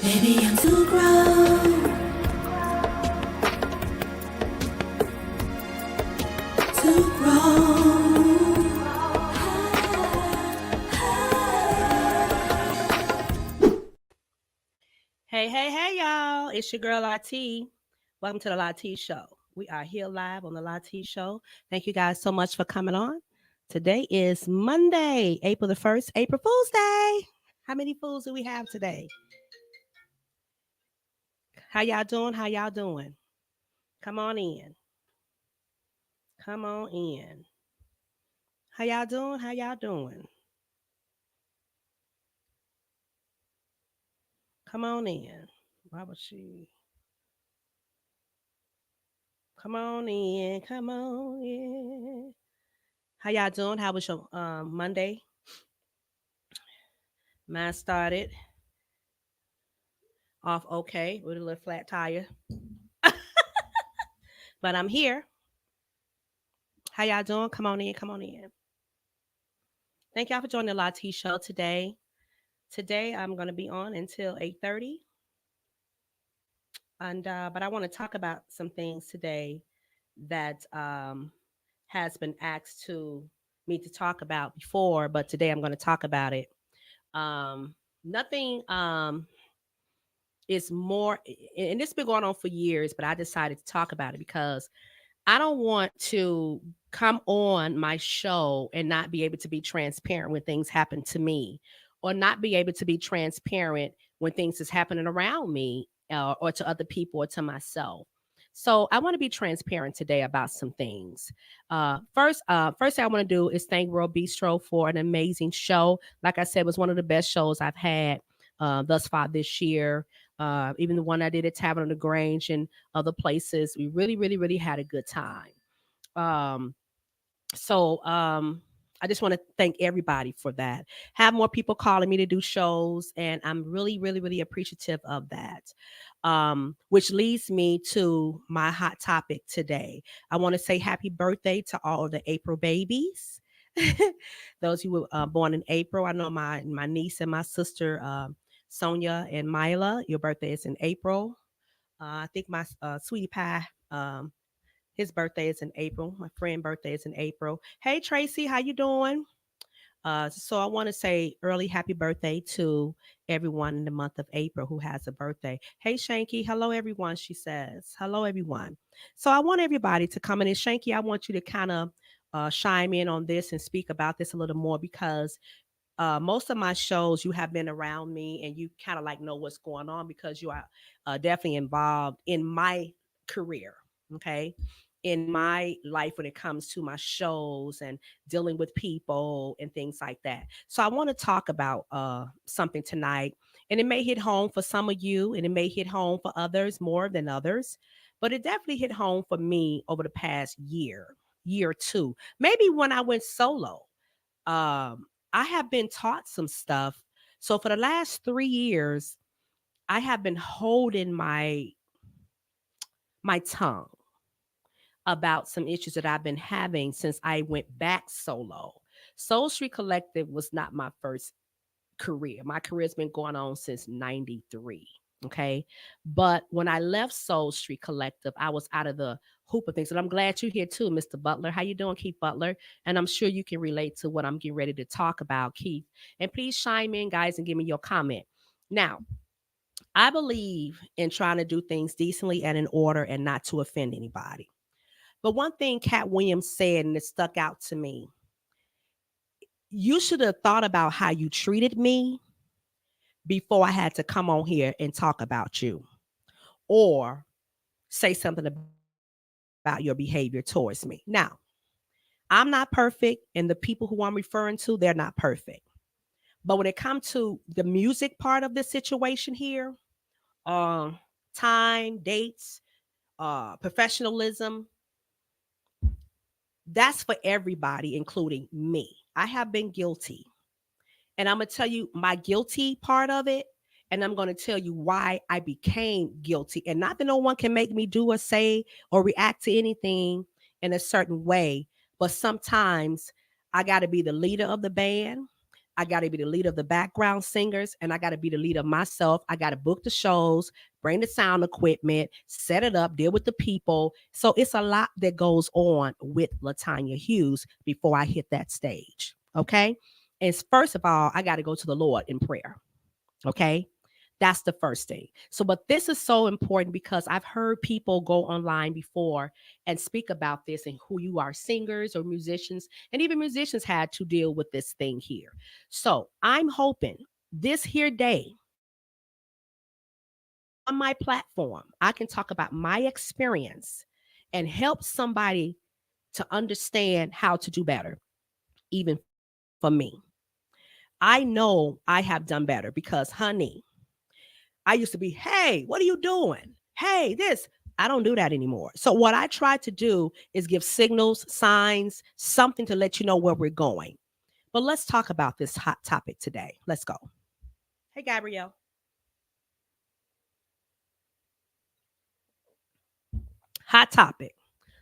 Baby, I'm too grown to grow. Hey, y'all. It's your girl, LT. Welcome to the LT Show. We are here live on the LT Show. Thank you guys so much for coming on. Today is Monday, April the 1st, April Fool's Day. How many fools do we have today? How y'all doing? How y'all doing? Come on in. Come on in. How y'all doing? How y'all doing? Come on in. Why was she? Come on in. Come on in. How y'all doing? How was your Monday? Mine started off okay with a little flat tire, but I'm here. How y'all doing? Come on in. Come on in. Thank y'all for joining the Latte Show today. Today I'm going to be on until 8:30, and but I want to talk about some things today that has been asked to me to talk about before, but today I'm going to talk about it. Nothing is more, and it's been going on for years, but I decided to talk about it because I don't want to come on my show and not be able to be transparent when things happen to me, or not be able to be transparent when things is happening around me, or to other people or to myself. So I want to be transparent today about some things. First thing I want to do is thank World Bistro for an amazing show. Like I said, it was one of the best shows I've had thus far this year. Even the one I did at Tavern on the Grange and other places, we really had a good time. Um, so I just want to thank everybody for that. Have more people calling me to do shows, and I'm really appreciative of that. Which leads me to my hot topic today. I want to say happy birthday to all of the April babies. Those who were born in April. I know my niece and my sister, Sonia and Mila. Your birthday is in April. I think my sweetie pie. His birthday is in April. My friend' birthday is in April. Hey Tracy, how you doing? So I want to say early happy birthday to everyone in the month of April who has a birthday. Hey Shanky, hello everyone. She says hello everyone. So I want everybody to come in. And Shanky, I want you to kind of chime in on this and speak about this a little more because most of my shows you have been around me and you kind of like know what's going on because you are definitely involved in my career. Okay, in my life when it comes to my shows and dealing with people and things like that. So I want to talk about something tonight, and it may hit home for some of you and it may hit home for others more than others, but it definitely hit home for me over the past year or two, maybe when I went solo. I have been taught some stuff. So for the last 3 years, I have been holding my tongue about some issues that I've been having since I went back solo. Soul Street Collective was not my first career. My career's been going on since 93. Okay. But when I left Soul Street Collective, I was out of the hoop of things. And I'm glad you're here too, Mr. Butler. How you doing, Keith Butler? And I'm sure you can relate to what I'm getting ready to talk about, Keith. And please chime in, guys, and give me your comment. Now, I believe in trying to do things decently and in order and not to offend anybody. But one thing Cat Williams said, and it stuck out to me, you should have thought about how you treated me before I had to come on here and talk about you or say something about your behavior towards me. Now, I'm not perfect, and the people who I'm referring to, they're not perfect. But when it comes to the music part of this situation here, uh, time, dates, professionalism, that's for everybody, including me. I have been guilty. And I'm going to tell you my guilty part of it. And I'm going to tell you why I became guilty. And not that no one can make me do or say or react to anything in a certain way. But sometimes I got to be the leader of the band. I got to be the leader of the background singers, and I got to be the leader of myself. I got to book the shows, bring the sound equipment, set it up, deal with the people. So it's a lot that goes on with Latanya Hughes before I hit that stage. Okay. And first of all, I got to go to the Lord in prayer. Okay. That's the first thing. So, but this is so important because I've heard people go online before and speak about this and who you are, singers or musicians, and even musicians had to deal with this thing here. So, I'm hoping this here day on my platform, I can talk about my experience and help somebody to understand how to do better, even for me. I know I have done better because, honey, I used to be, hey, what are you doing? Hey, this. I don't do that anymore. So, what I try to do is give signals, signs, something to let you know where we're going. But let's talk about this hot topic today. Let's go. Hey, Gabrielle. Hot topic: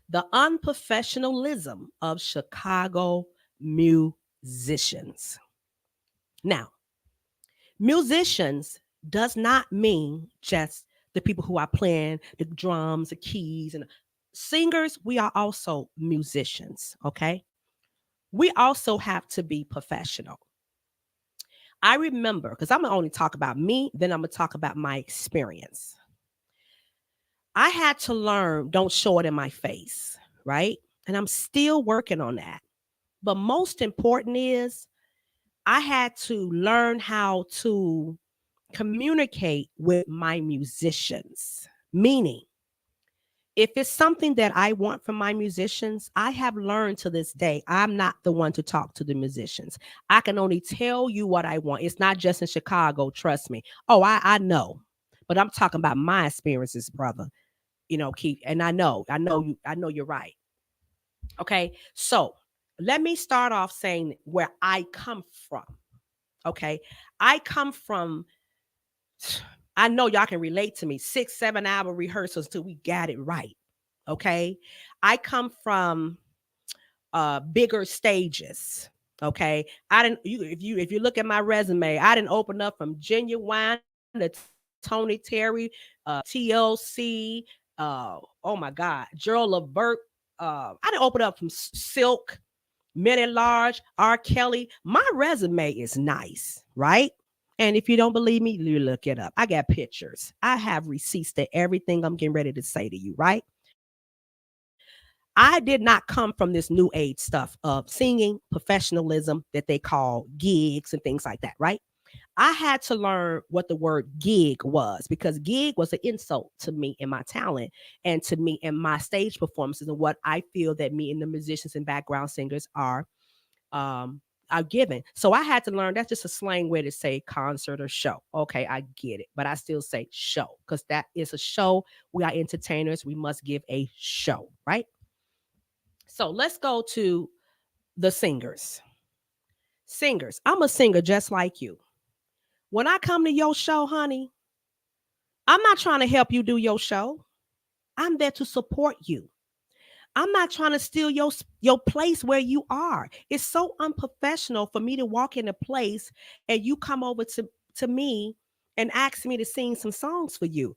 the unprofessionalism of Chicago musicians. Now, musicians does not mean just the people who are playing the drums, the keys, and singers. We are also musicians, okay? We also have to be professional. I remember, because I'm gonna only talk about me, then I'm gonna talk about my experience. I had to learn don't show it in my face, right? And I'm still working on that. But most important is I had to learn how to communicate with my musicians, meaning if it's something that I want from my musicians, I have learned to this day, I'm not the one to talk to the musicians. I can only tell you what I want. It's not just in Chicago, trust me. Oh, I know. But I'm talking about my experiences, brother. Keith, and I know you're right. Okay. So let me start off saying where I come from. Okay. I come from, I know y'all can relate to me, 6, 7 hour rehearsals till we got it right. Okay. I come from bigger stages. Okay. I didn't you if you look at my resume, I didn't open up from Genuine to Tony Terry, TLC, oh my God, Gerald Levert. I didn't open up from Silk, Men at Large, R. Kelly. My resume is nice, right? And if you don't believe me, you look it up. I got pictures. I have receipts to everything I'm getting ready to say to you, right? I did not come from this new age stuff of singing, professionalism that they call gigs and things like that, right? I had to learn what the word gig was because gig was an insult to me and my talent and to me and my stage performances and what I feel that me and the musicians and background singers um are given. So I had to learn that's just a slang way to say concert or show. Okay, I get it, but I still say show because that is a show. We are entertainers. We must give a show, right? So let's go to the singers. Singers. I'm a singer just like you. When I come to your show, honey, I'm not trying to help you do your show. I'm there to support you. I'm not trying to steal your place where you are. It's so unprofessional for me to walk in a place and you come over to me and ask me to sing some songs for you.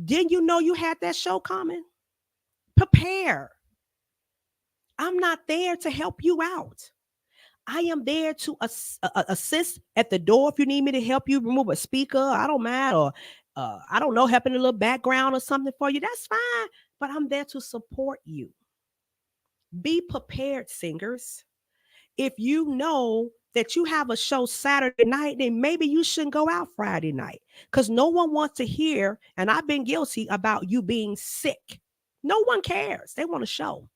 Didn't you know you had that show coming? Prepare. I'm not there to help you out. I am there to assist at the door if you need me to help you remove a speaker. I don't mind, or I don't know, helping a little background or something for you. That's fine, but I'm there to support you. Be prepared, singers. If you know that you have a show Saturday night, then maybe you shouldn't go out Friday night because no one wants to hear. And I've been guilty about you being sick. No one cares. They want a show.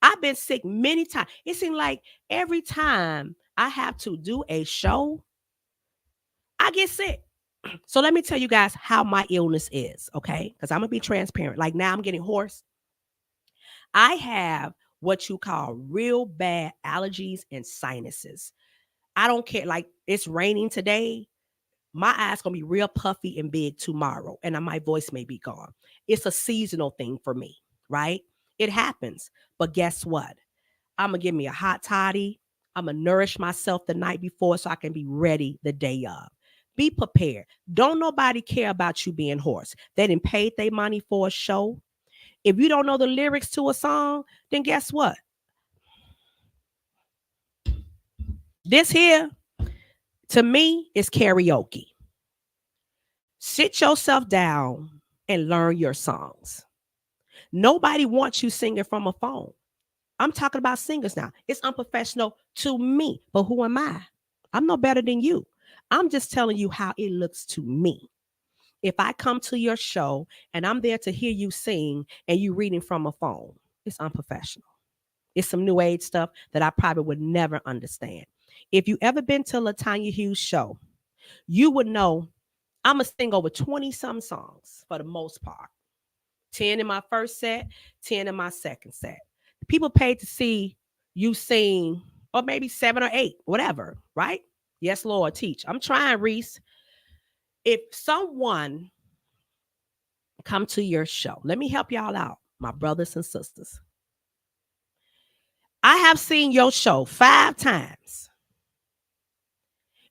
I've been sick many times. It seems like every time I have to do a show, I get sick. So let me tell you guys how my illness is, okay? Because I'm gonna be transparent. Like now I'm getting hoarse. I have what you call real bad allergies and sinuses. I don't care. Like it's raining today. My eyes gonna be real puffy and big tomorrow, and my voice may be gone. It's a seasonal thing for me, right? It happens. But guess what? I'm gonna give me a hot toddy. I'm going to nourish myself the night before so I can be ready the day of. Be prepared. Don't nobody care about you being hoarse. They didn't pay their money for a show. If you don't know the lyrics to a song, then guess what? This here, to me, is karaoke. Sit yourself down and learn your songs. Nobody wants you singing from a phone. I'm talking about singers now. It's unprofessional to me, but who am I? I'm no better than you. I'm just telling you how it looks to me. If I come to your show and I'm there to hear you sing and you reading from a phone, it's unprofessional. It's some new age stuff that I probably would never understand. If you ever been to Latanya Hughes' show, you would know I'm going to sing over 20 some songs for the most part. 10 in my first set, 10 in my second set. People paid to see you sing, or maybe 7 or 8, whatever, right? Yes, Lord, teach. I'm trying, Reese. If someone come to your show, let me help y'all out, my brothers and sisters. I have seen your show 5 times,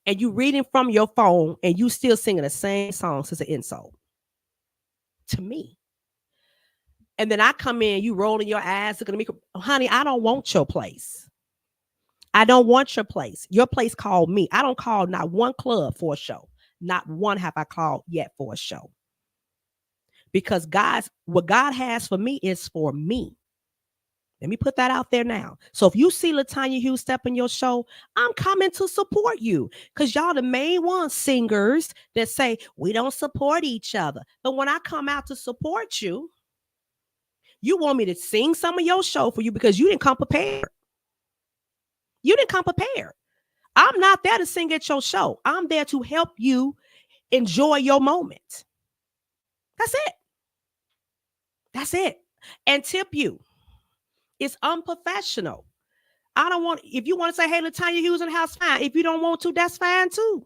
and you reading from your phone, and you still singing the same songs as an insult to me. And then I come in, you rolling your eyes, looking at me, honey, I don't want your place. I don't want your place. Your place called me. I don't call not one club for a show. Not one have I called yet for a show. Because what God has for me is for me. Let me put that out there now. So if you see Latanya Hughes step in your show, I'm coming to support you. Because y'all the main ones, singers, that say we don't support each other. But when I come out to support you, you want me to sing some of your show for you because you didn't come prepared. You didn't come prepared. I'm not there to sing at your show. I'm there to help you enjoy your moment. That's it. That's it. And tip you. It's unprofessional. I don't want, if you want to say, hey, Latanya Hughes in the house, fine. If you don't want to, that's fine too.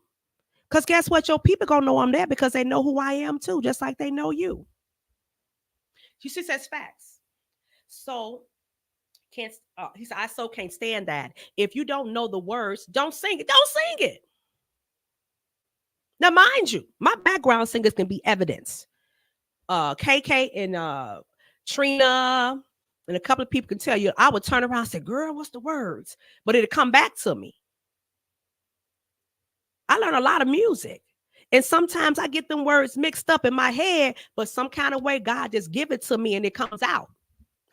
Because guess what? Your people going to know I'm there because they know who I am too, just like they know you. You see, says facts. So, he said, I so can't stand that. If you don't know the words, don't sing it. Don't sing it. Now, mind you, my background singers can be evidence. KK and Trina and a couple of people can tell you, I would turn around and say, girl, what's the words? But it'll come back to me. I learn a lot of music. And sometimes I get them words mixed up in my head, but some kind of way God just give it to me and it comes out.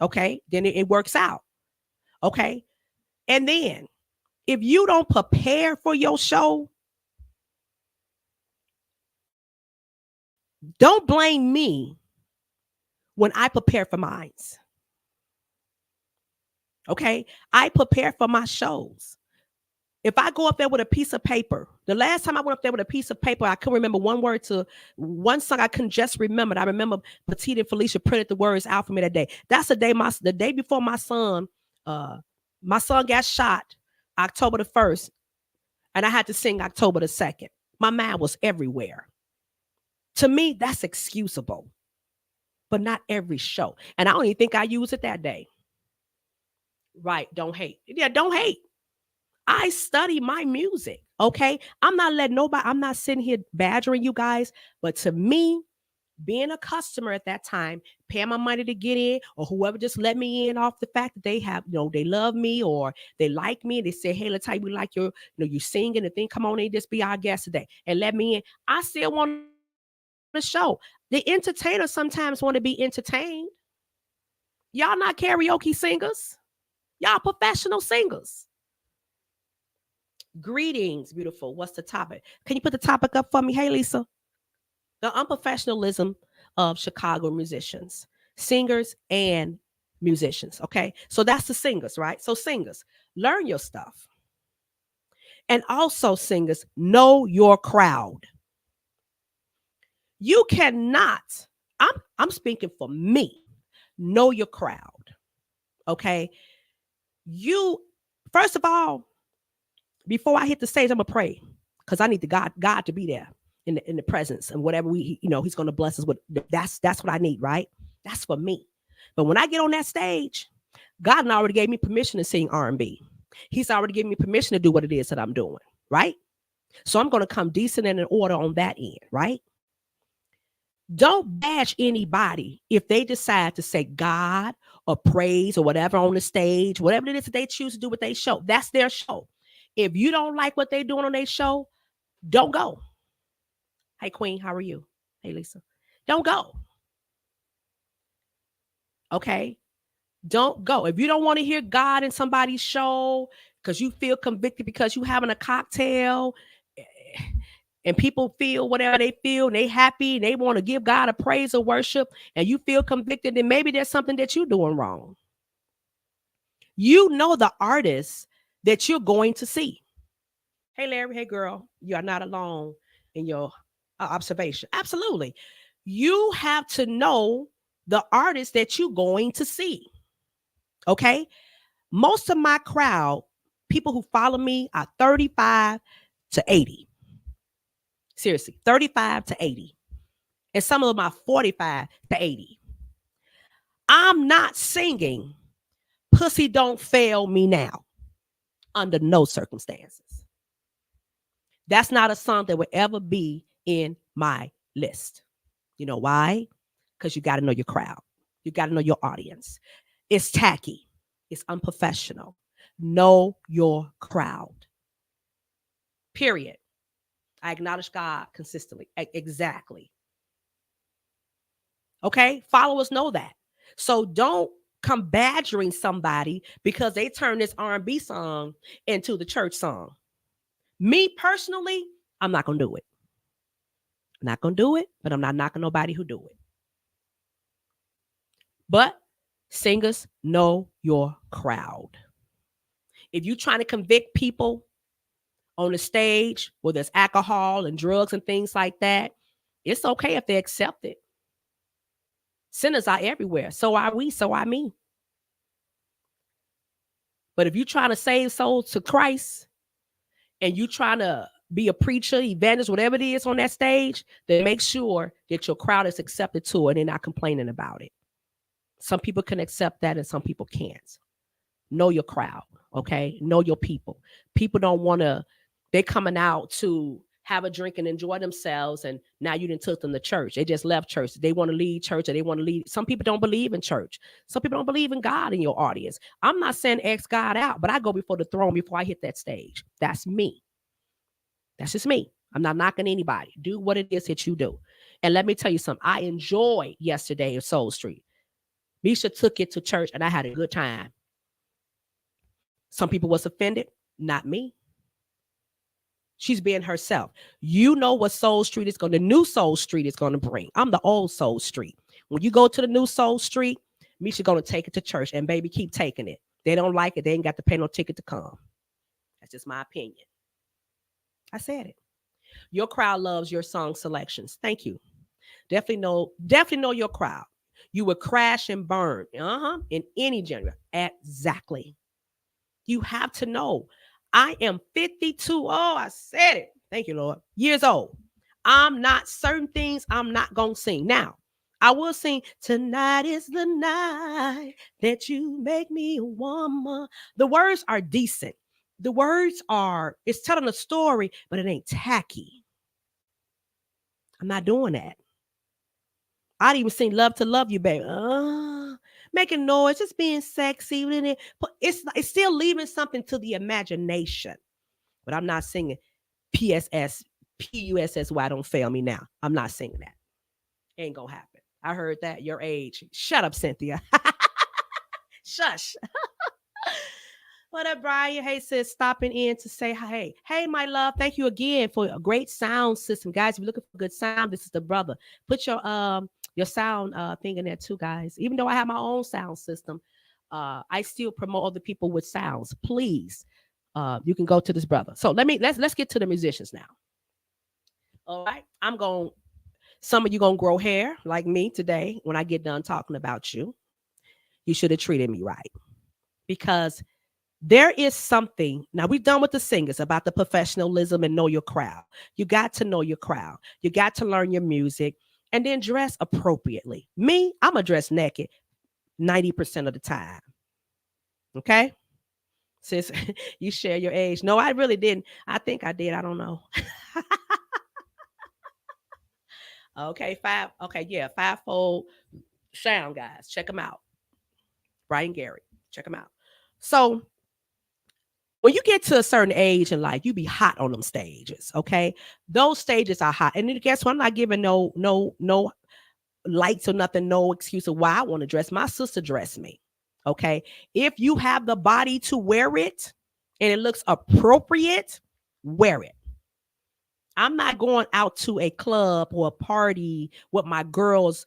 Okay. Then it works out. Okay. And then if you don't prepare for your show, don't blame me when I prepare for mine. Okay. I prepare for my shows. If I go up there with a piece of paper, the last time I went up there with a piece of paper, I couldn't remember one word to one song. I couldn't just remember. I remember Petite and Felicia printed the words out for me that day. That's the day before my son got shot, October the 1st, and I had to sing October the 2nd. My mind was everywhere. To me, that's excusable, but not every show. And I don't even think I used it that day. Right. Don't hate. Yeah, don't hate. I study my music. Okay. I'm not sitting here badgering you guys, but to me, being a customer at that time, paying my money to get in, or whoever just let me in off the fact that they have, they love me or they like me. They say, hey, let's tell you, we like your, you singing and then come on in, just be our guest today and let me in. I still want to show. The entertainers sometimes want to be entertained. Y'all not karaoke singers. Y'all professional singers. Greetings, beautiful. What's the topic? Can you put the topic up for me? Hey, Lisa. The unprofessionalism of Chicago musicians, singers and musicians. Okay. So that's the singers, right? So singers, learn your stuff. And also singers, know your crowd. You cannot, I'm speaking for me, know your crowd. Okay. First of all, before I hit the stage, I'm gonna pray because I need God to be there in the presence and whatever He's gonna bless us with. That's what I need, right? That's for me. But when I get on that stage, God already gave me permission to sing R&B. He's already given me permission to do what it is that I'm doing, right? So I'm going to come decent and in order on that end, right? Don't bash anybody if they decide to say God or praise or whatever on the stage, whatever it is that they choose to do with their show. That's their show. If you don't like what they're doing on their show, don't go. Hey, Queen, how are you? Hey, Lisa. Don't go. Okay. Don't go. If you don't want to hear God in somebody's show because you feel convicted because you having a cocktail and people feel whatever they feel and they happy and they want to give God a praise or worship and you feel convicted, then maybe there's something that you're doing wrong. You know the artist that you're going to see. Hey, Larry. Hey, girl. You are not alone in your observation. Absolutely. You have to know the artist that you're going to see. Okay. Most of my crowd, people who follow me, are 35 to 80. Seriously, 35 to 80. And some of them are 45 to 80. I'm not singing Pussy Don't Fail Me Now under no circumstances. That's not a song that will ever be in my list. You know why? Because you got to know your crowd. You got to know your audience. It's tacky. It's unprofessional. Know your crowd. Period. I acknowledge God consistently. Exactly. Okay? Followers know that. So don't come badgering somebody because they turn this R&B song into the church song. Me personally, I'm not going to do it. I'm not going to do it, but I'm not knocking nobody who do it. But singers, know your crowd. If you're trying to convict people on the stage where there's alcohol and drugs and things like that, it's okay if they accept it. Sinners are everywhere. So are we. So are me. But if you're trying to save souls to Christ and you're trying to be a preacher, evangelist, whatever it is on that stage, then make sure that your crowd is accepted to it and they're not complaining about it. Some people can accept that and some people can't. Know your crowd, okay? Know your people. People don't want to, they're coming out to have a drink and enjoy themselves, and now you didn't took them to church. They just left church. They want to leave church, or they want to leave. Some people don't believe in church. Some people don't believe in God in your audience. I'm not saying X God out, but I go before the throne before I hit that stage. That's me. That's just me. I'm not knocking anybody. Do what it is that you do. And let me tell you something. I enjoyed yesterday in Soul Street. Misha took it to church, and I had a good time. Some people was offended. Not me. She's being herself. You know what Soul Street is going to, the new Soul Street is going to bring. I'm the old Soul Street. When you go to the new Soul Street, Misha going to take it to church, and baby, keep taking it. They don't like it. They ain't got to pay no ticket to come. That's just my opinion. I said it. Your crowd loves your song selections. Thank you. Definitely know your crowd. You would crash and burn in any genre. Exactly. You have to know. I am 52. Oh, I said it. Thank you, Lord. Years old. I'm not certain things I'm not going to sing. Now, I will sing, tonight is the night that you make me a woman. The words are decent. The words are, it's telling a story, but it ain't tacky. I'm not doing that. I'd even sing Love to Love You, baby. Making noise, just being sexy. It's still leaving something to the imagination. But I'm not singing PSS, PUSSY, don't fail me now. I'm not singing that. Ain't gonna happen. I heard that. Your age. Shut up, Cynthia. Shush. What up, Brian? Hey, sis, stopping in to say hey. Hey, my love. Thank you again for a great sound system. Guys, if you're looking for good sound, this is the brother. Put your sound thing in there too, guys. Even though I have my own sound system, I still promote other people with sounds. Please, you can go to this brother. So let's get to the musicians now. All right, some of you gonna grow hair like me today. When I get done talking about you, you should have treated me right, because there is something. Now, we've done with the singers about the professionalism and know your crowd. You got to know your crowd. You got to learn your music and then dress appropriately. Me, I'm going to dress naked 90% of the time. Okay? Since you share your age. No, I really didn't. I think I did. I don't know. Okay, five. Okay, yeah, fivefold sound guys. Check them out. Brian Gary. Check them out. So when you get to a certain age in life, you be hot on them stages. Okay, those stages are hot. And then guess what? I'm not giving no lights or nothing, no excuse of why I want to dress. My sister dressed me. Okay. If you have the body to wear it and it looks appropriate, wear it. I'm not going out to a club or a party with my girls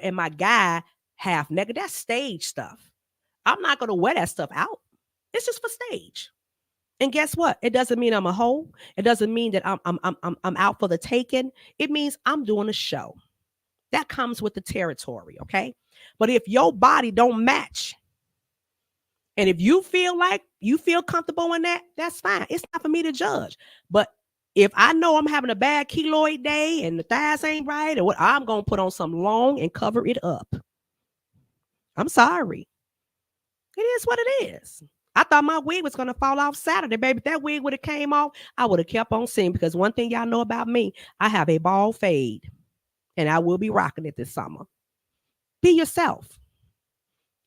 and my guy half naked. That's stage stuff. I'm not going to wear that stuff out. It's just for stage. And guess what? It doesn't mean I'm a hoe. It doesn't mean that I'm out for the taking. It means I'm doing a show. That comes with the territory, okay? But if your body don't match, and if you feel like you feel comfortable in that, that's fine. It's not for me to judge. But if I know I'm having a bad keloid day and the thighs ain't right, or what, I'm gonna put on some long and cover it up. I'm sorry. It is what it is. I thought my wig was gonna fall off Saturday, baby. If that wig would have came off, I would have kept on singing because one thing y'all know about me, I have a bald fade. And I will be rocking it this summer. Be yourself.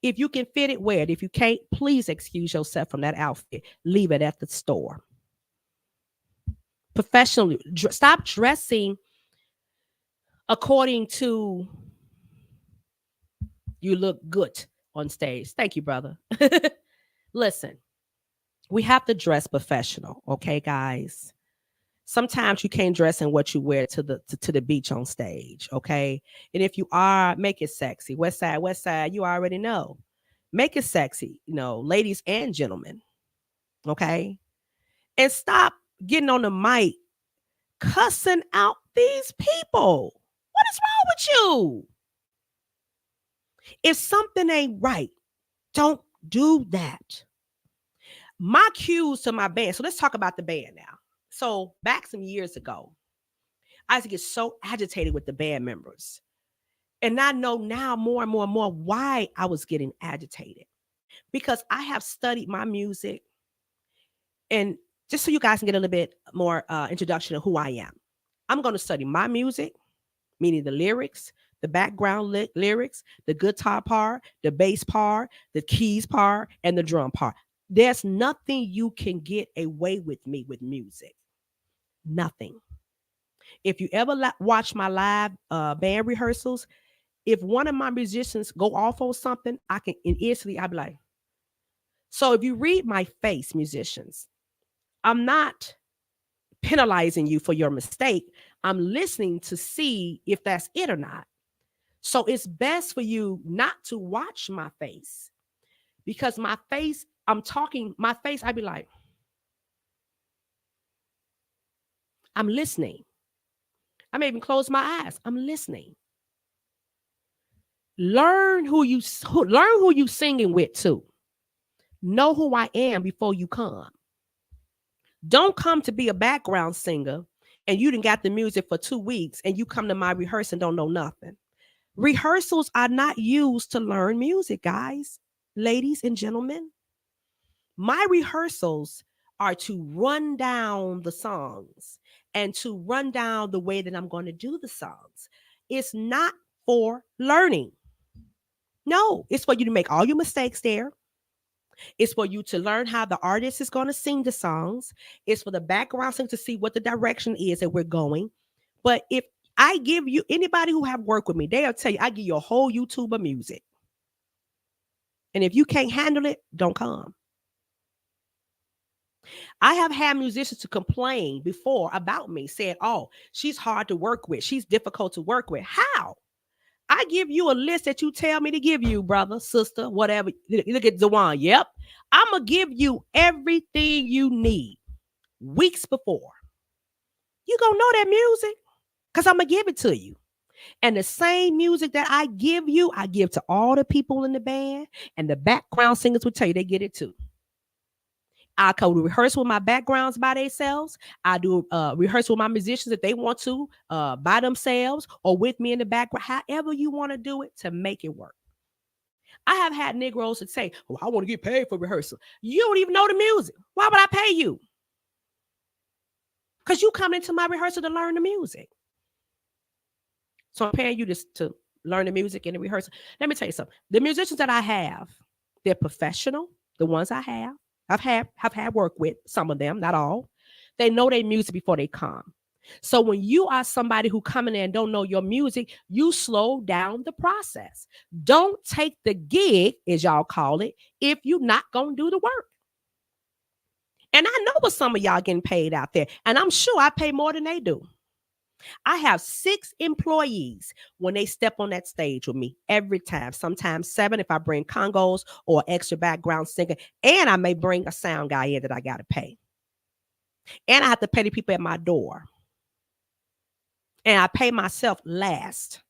If you can fit it, wear it. If you can't, please excuse yourself from that outfit. Leave it at the store. Professionally, stop dressing according to you look good on stage. Thank you, brother. Listen, we have to dress professional, okay, guys? Sometimes you can't dress in what you wear to the beach on stage, okay? And if you are, make it sexy. West side, you already know. Make it sexy, ladies and gentlemen, okay? And stop getting on the mic cussing out these people. What is wrong with you? If something ain't right, don't do that. My cues to my band. So let's talk about the band now. So back some years ago, I used to get so agitated with the band members. And I know now more and more and more why I was getting agitated. Because I have studied my music. And just so you guys can get a little bit more introduction of who I am, I'm going to study my music, meaning the lyrics, the background lyrics, the guitar part, the bass part, the keys part, and the drum part. There's nothing you can get away with me with music. Nothing. If you ever watch my live band rehearsals, if one of my musicians go off on something, I can instantly I'll be like. So if you read my face, musicians, I'm not penalizing you for your mistake. I'm listening to see if that's it or not. So it's best for you not to watch my face because my face, my face, I'd be like, I'm listening. I may even close my eyes. I'm listening. Learn who you singing with too. Know who I am before you come. Don't come to be a background singer and you done got the music for 2 weeks and you come to my rehearsal and don't know nothing. Rehearsals are not used to learn music, guys, ladies and gentlemen. My rehearsals are to run down the songs and to run down the way that I'm going to do the songs. It's not for learning. No, it's for you to make all your mistakes there. It's for you to learn how the artist is going to sing the songs. It's for the background singer to see what the direction is that we're going. But if I give you anybody who have worked with me, they'll tell you I give you a whole YouTube of music. And if you can't handle it, don't come. I have had musicians to complain before about me, saying, oh, she's hard to work with. She's difficult to work with. How? I give you a list that you tell me to give you, brother, sister, whatever. Look at Zawan. Yep. I'm going to give you everything you need weeks before. You going to know that music because I'm going to give it to you. And the same music that I give you, I give to all the people in the band. And the background singers will tell you they get it too. I go to rehearse with my backgrounds by themselves. I do rehearse with my musicians if they want to by themselves or with me in the background, however you want to do it to make it work. I have had Negroes that say, "Oh, I want to get paid for rehearsal." You don't even know the music. Why would I pay you? Because you come into my rehearsal to learn the music. So I'm paying you to learn the music and the rehearsal. Let me tell you something. The musicians that I have, they're professional. The ones I have had work with, some of them, not all. They know their music before they come. So when you are somebody who come in there and don't know your music, you slow down the process. Don't take the gig, as y'all call it, if you're not gonna do the work. And I know what some of y'all getting paid out there, and I'm sure I pay more than they do. I have 6 employees when they step on that stage with me every time, sometimes 7 if I bring congos or extra background singer, and I may bring a sound guy in that I got to pay. And I have to pay the people at my door. And I pay myself last.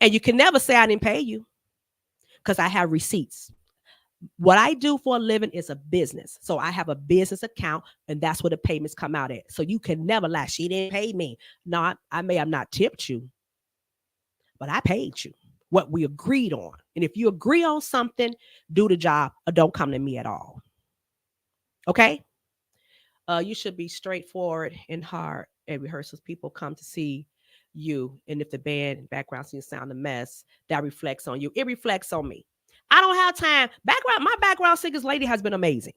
And you can never say I didn't pay you because I have receipts. What I do for a living is a business. So I have a business account, and that's where the payments come out at. So you can never lie. She didn't pay me. No, I may have not tipped you, but I paid you what we agreed on. And if you agree on something, do the job or don't come to me at all. Okay? You should be straightforward and hard at rehearsals. People come to see you. And if the band background singing sound a mess, that reflects on you. It reflects on me. I don't have time. My background singers lady has been amazing.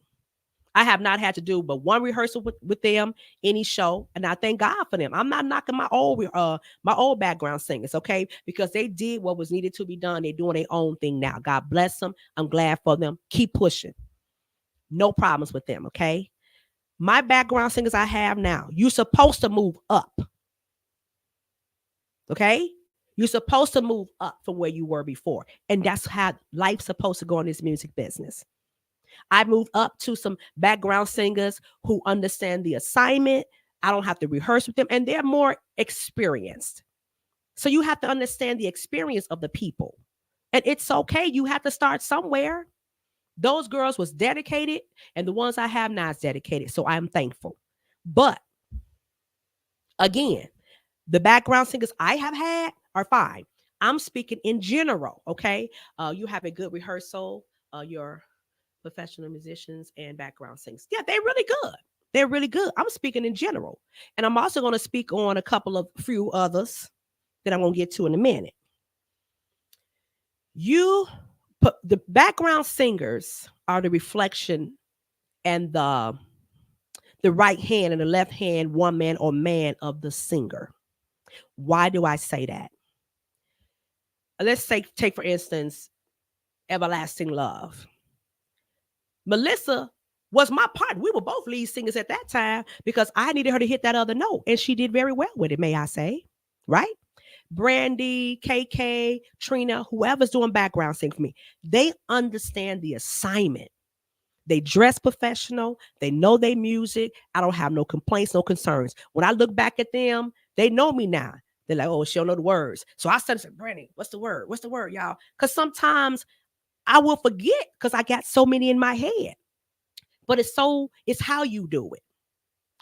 I have not had to do but one rehearsal with them, any show, and I thank God for them. I'm not knocking my old background singers, okay? Because they did what was needed to be done. They're doing their own thing now. God bless them. I'm glad for them. Keep pushing. No problems with them, okay? My background singers I have now, you're supposed to move up, okay? You're supposed to move up from where you were before, and that's how life's supposed to go in this music business. I moved up to some background singers who understand the assignment. I don't have to rehearse with them, and they're more experienced. So you have to understand the experience of the people. And it's okay. You have to start somewhere. Those girls was dedicated, and the ones I have now is dedicated. So I'm thankful. But again, the background singers I have had are fine. I'm speaking in general, okay? You have a good rehearsal. Your professional musicians and background singers. Yeah, they're really good. They're really good. I'm speaking in general. And I'm also going to speak on a couple of few others that I'm going to get to in a minute. You put the background singers are the reflection and the right hand and the left hand woman or man of the singer. Why do I say that? Let's take for instance, Everlasting Love. Melissa was my partner. We were both lead singers at that time because I needed her to hit that other note. And she did very well with it, may I say. Right? Brandy, KK, Trina, whoever's doing background singing for me, they understand the assignment. They dress professional. They know their music. I don't have no complaints, no concerns. When I look back at them, they know me now. They're like, oh, she don't know the words. So I started saying, Brandy, what's the word? What's the word, y'all? Because sometimes I will forget because I got so many in my head. But it's how you do it.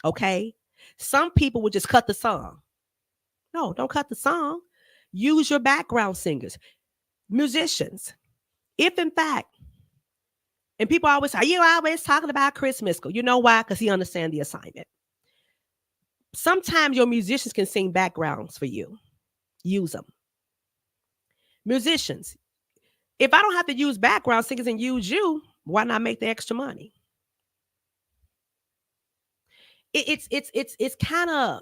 Okay? Some people would just cut the song. No, don't cut the song. Use your background singers, musicians. If in fact, and people always say, you always talking about Chris Miskell. You know why? Because he understands the assignment. Sometimes your musicians can sing backgrounds for you. Use them. Musicians, if I don't have to use background singers and use you, why not make the extra money? It's kind of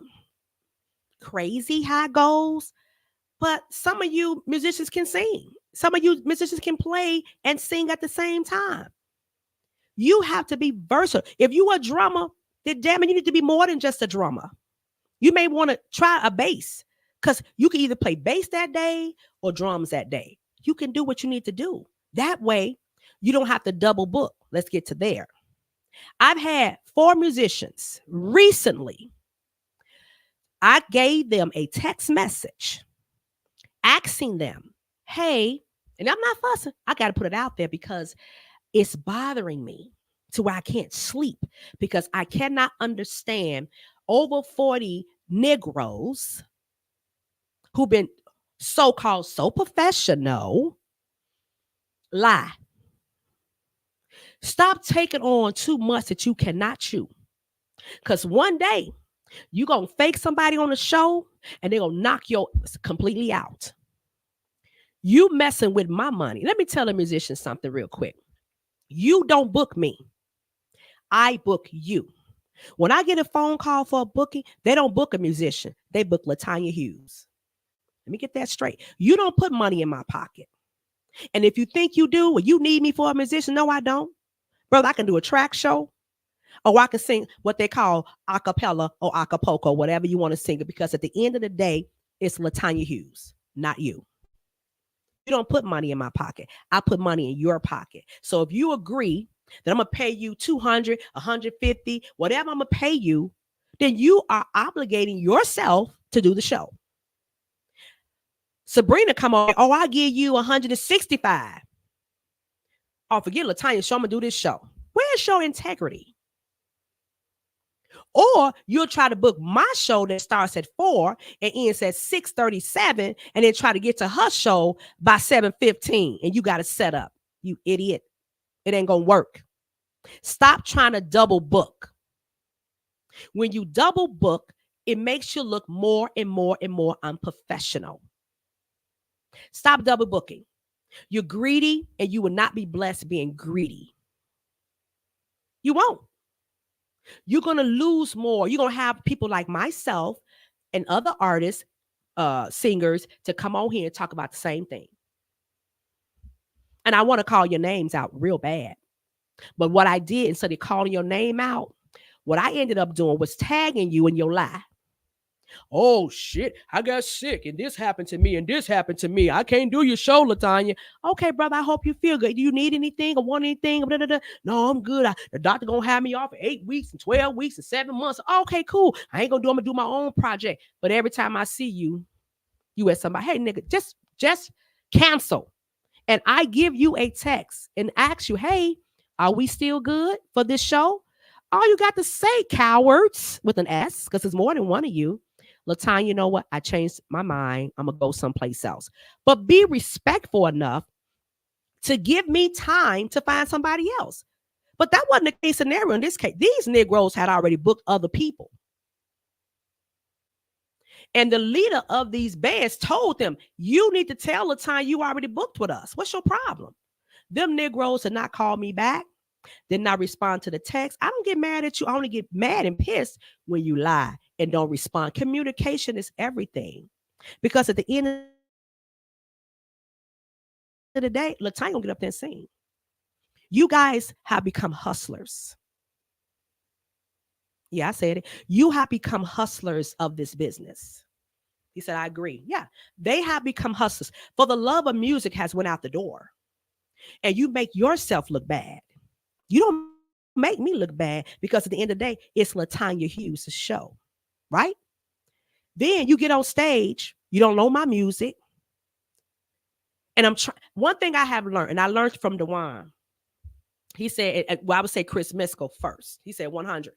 crazy how it goes, but some of you musicians can sing. Some of you musicians can play and sing at the same time. You have to be versatile. If you a drummer, then damn it, you need to be more than just a drummer. You may want to try a bass because you can either play bass that day or drums that day. You can do what you need to do. That way, you don't have to double book. Let's get to there. I've had 4 musicians recently. I gave them a text message asking them, hey, and I'm not fussing. I got to put it out there because it's bothering me to where I can't sleep because I cannot understand over 40 Negroes who've been so-called so professional lie. Stop taking on too much that you cannot chew. Because one day you're going to fake somebody on the show and they're going to knock you completely out. You messing with my money. Let me tell a musician something real quick. You don't book me. I book you. When I get a phone call for a booking, they don't book a musician. They book Latanya Hughes. Let me get that straight. You don't put money in my pocket. And if you think you do, or you need me for a musician, no, I don't. Brother, I can do a track show, or I can sing what they call a cappella or acapulco, whatever you want to sing it, because at the end of the day, it's Latanya Hughes, not you. You don't put money in my pocket. I put money in your pocket. So if you agree that I'm going to pay you 200, 150, whatever I'm going to pay you, then you are obligating yourself to do the show. Sabrina come on, oh, I give you 165. Oh, forget Latanya, show, I'm going to do this show. Where's your integrity? Or you'll try to book my show that starts at 4 and ends at 6:37, and then try to get to her show by 7:15, and you got to set up. You idiot. It ain't going to work. Stop trying to double book. When you double book, it makes you look more and more and more unprofessional. Stop double booking. You're greedy, and you will not be blessed being greedy. You won't. You're going to lose more. You're going to have people like myself and other artists, singers, to come on here and talk about the same thing. And I want to call your names out real bad. But what I did, instead of calling your name out, what I ended up doing was tagging you in your lie. Oh, shit, I got sick, and this happened to me, and this happened to me. I can't do your show, Latanya. Okay, brother, I hope you feel good. Do you need anything or want anything? Blah, blah, blah. No, I'm good. The doctor going to have me off for 8 weeks and 12 weeks and 7 months. Okay, cool. I ain't going to do, I'm going to do my own project. But every time I see you, you at somebody, hey, nigga, just cancel. And I give you a text and ask you, hey, are we still good for this show? All you got to say, cowards, with an S, because there's more than one of you. Latanya, you know what? I changed my mind. I'm going to go someplace else. But be respectful enough to give me time to find somebody else. But that wasn't the case scenario in this case. These Negroes had already booked other people. And the leader of these bands told them, you need to tell Latanya you already booked with us. What's your problem? Them Negroes did not call me back. Did not respond to the text. I don't get mad at you. I only get mad and pissed when you lie and don't respond. Communication is everything. Because at the end of the day, Latanya gonna get up there and sing. You guys have become hustlers. Yeah, I said it. You have become hustlers of this business. He said, I agree. Yeah, they have become hustlers. For the love of music has went out the door. And you make yourself look bad. You don't make me look bad, because at the end of the day, it's Latanya Hughes' show, right? Then you get on stage, you don't know my music. And I'm trying. One thing I have learned, and I learned from Dewan. He said, well, I would say Chris Miskell first. He said 100.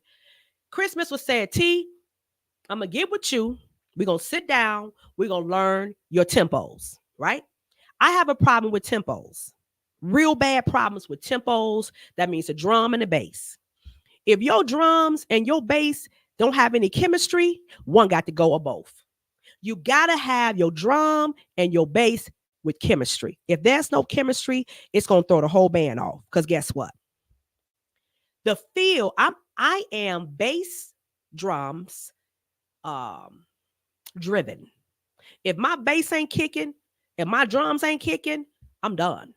Chris Miskell said, T, I'm going to get with you. We're going to sit down. We're going to learn your tempos, right? I have a problem with tempos. Real bad problems with tempos. That means the drum and the bass. If your drums and your bass don't have any chemistry, one got to go or both. You got to have your drum and your bass with chemistry. If there's no chemistry, it's going to throw the whole band off. Because guess what? The feel, I am bass drums driven. If my bass ain't kicking, if my drums ain't kicking, I'm done.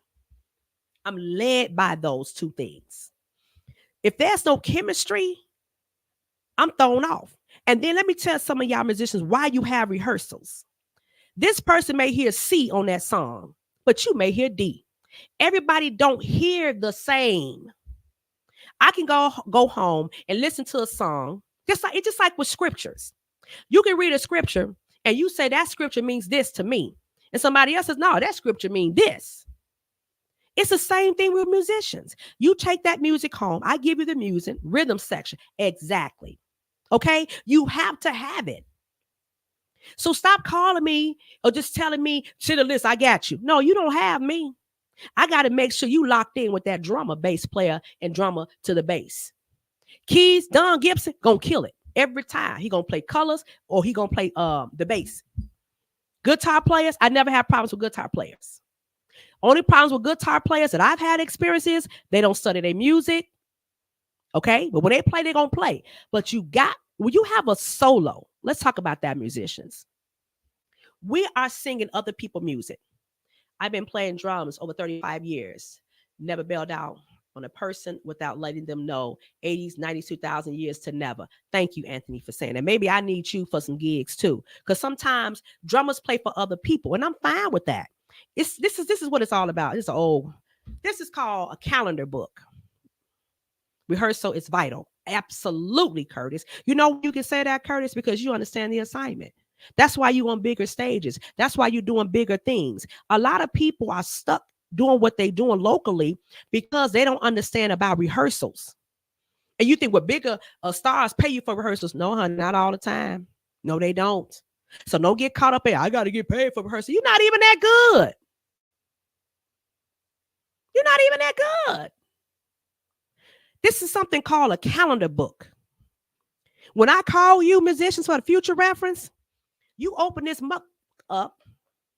I'm led by those two things. If there's no chemistry, I'm thrown off. And then let me tell some of y'all musicians why you have rehearsals. This person may hear C on that song, but you may hear D. Everybody don't hear the same. I can go home and listen to a song, just like with scriptures. You can read a scripture and you say that scripture means this to me. And somebody else says, no, that scripture means this. It's the same thing with musicians. You take that music home. I give you the music, rhythm section. Exactly. Okay? You have to have it. So stop calling me or just telling me, shit a list, I got you. No, you don't have me. I got to make sure you locked in with that drummer, bass player, and drummer to the bass. Keys, Don Gibson, gonna kill it every time. He gonna play colors or he gonna play the bass. Guitar players, I never have problems with guitar players. Only problems with guitar players that I've had experiences, they don't study their music. Okay, but when they play, they're gonna play. But when you have a solo, let's talk about that, musicians. We are singing other people's music. I've been playing drums over 35 years. Never bailed out on a person without letting them know 80s, 90s, 2000 years to never. Thank you, Anthony, for saying that. Maybe I need you for some gigs too. Because sometimes drummers play for other people, and I'm fine with that. This is what it's all about. This is called a calendar book. Rehearsal is vital. Absolutely, Curtis. You know you can say that, Curtis, because you understand the assignment. That's why you're on bigger stages. That's why you're doing bigger things. A lot of people are stuck doing what they're doing locally because they don't understand about rehearsals. And you think, well, bigger stars pay you for rehearsals. No, honey, not all the time. No, they don't. So don't get caught up in, I got to get paid for rehearsal. You're not even that good. You're not even that good. This is something called a calendar book. When I call you musicians for the future reference, you open this up.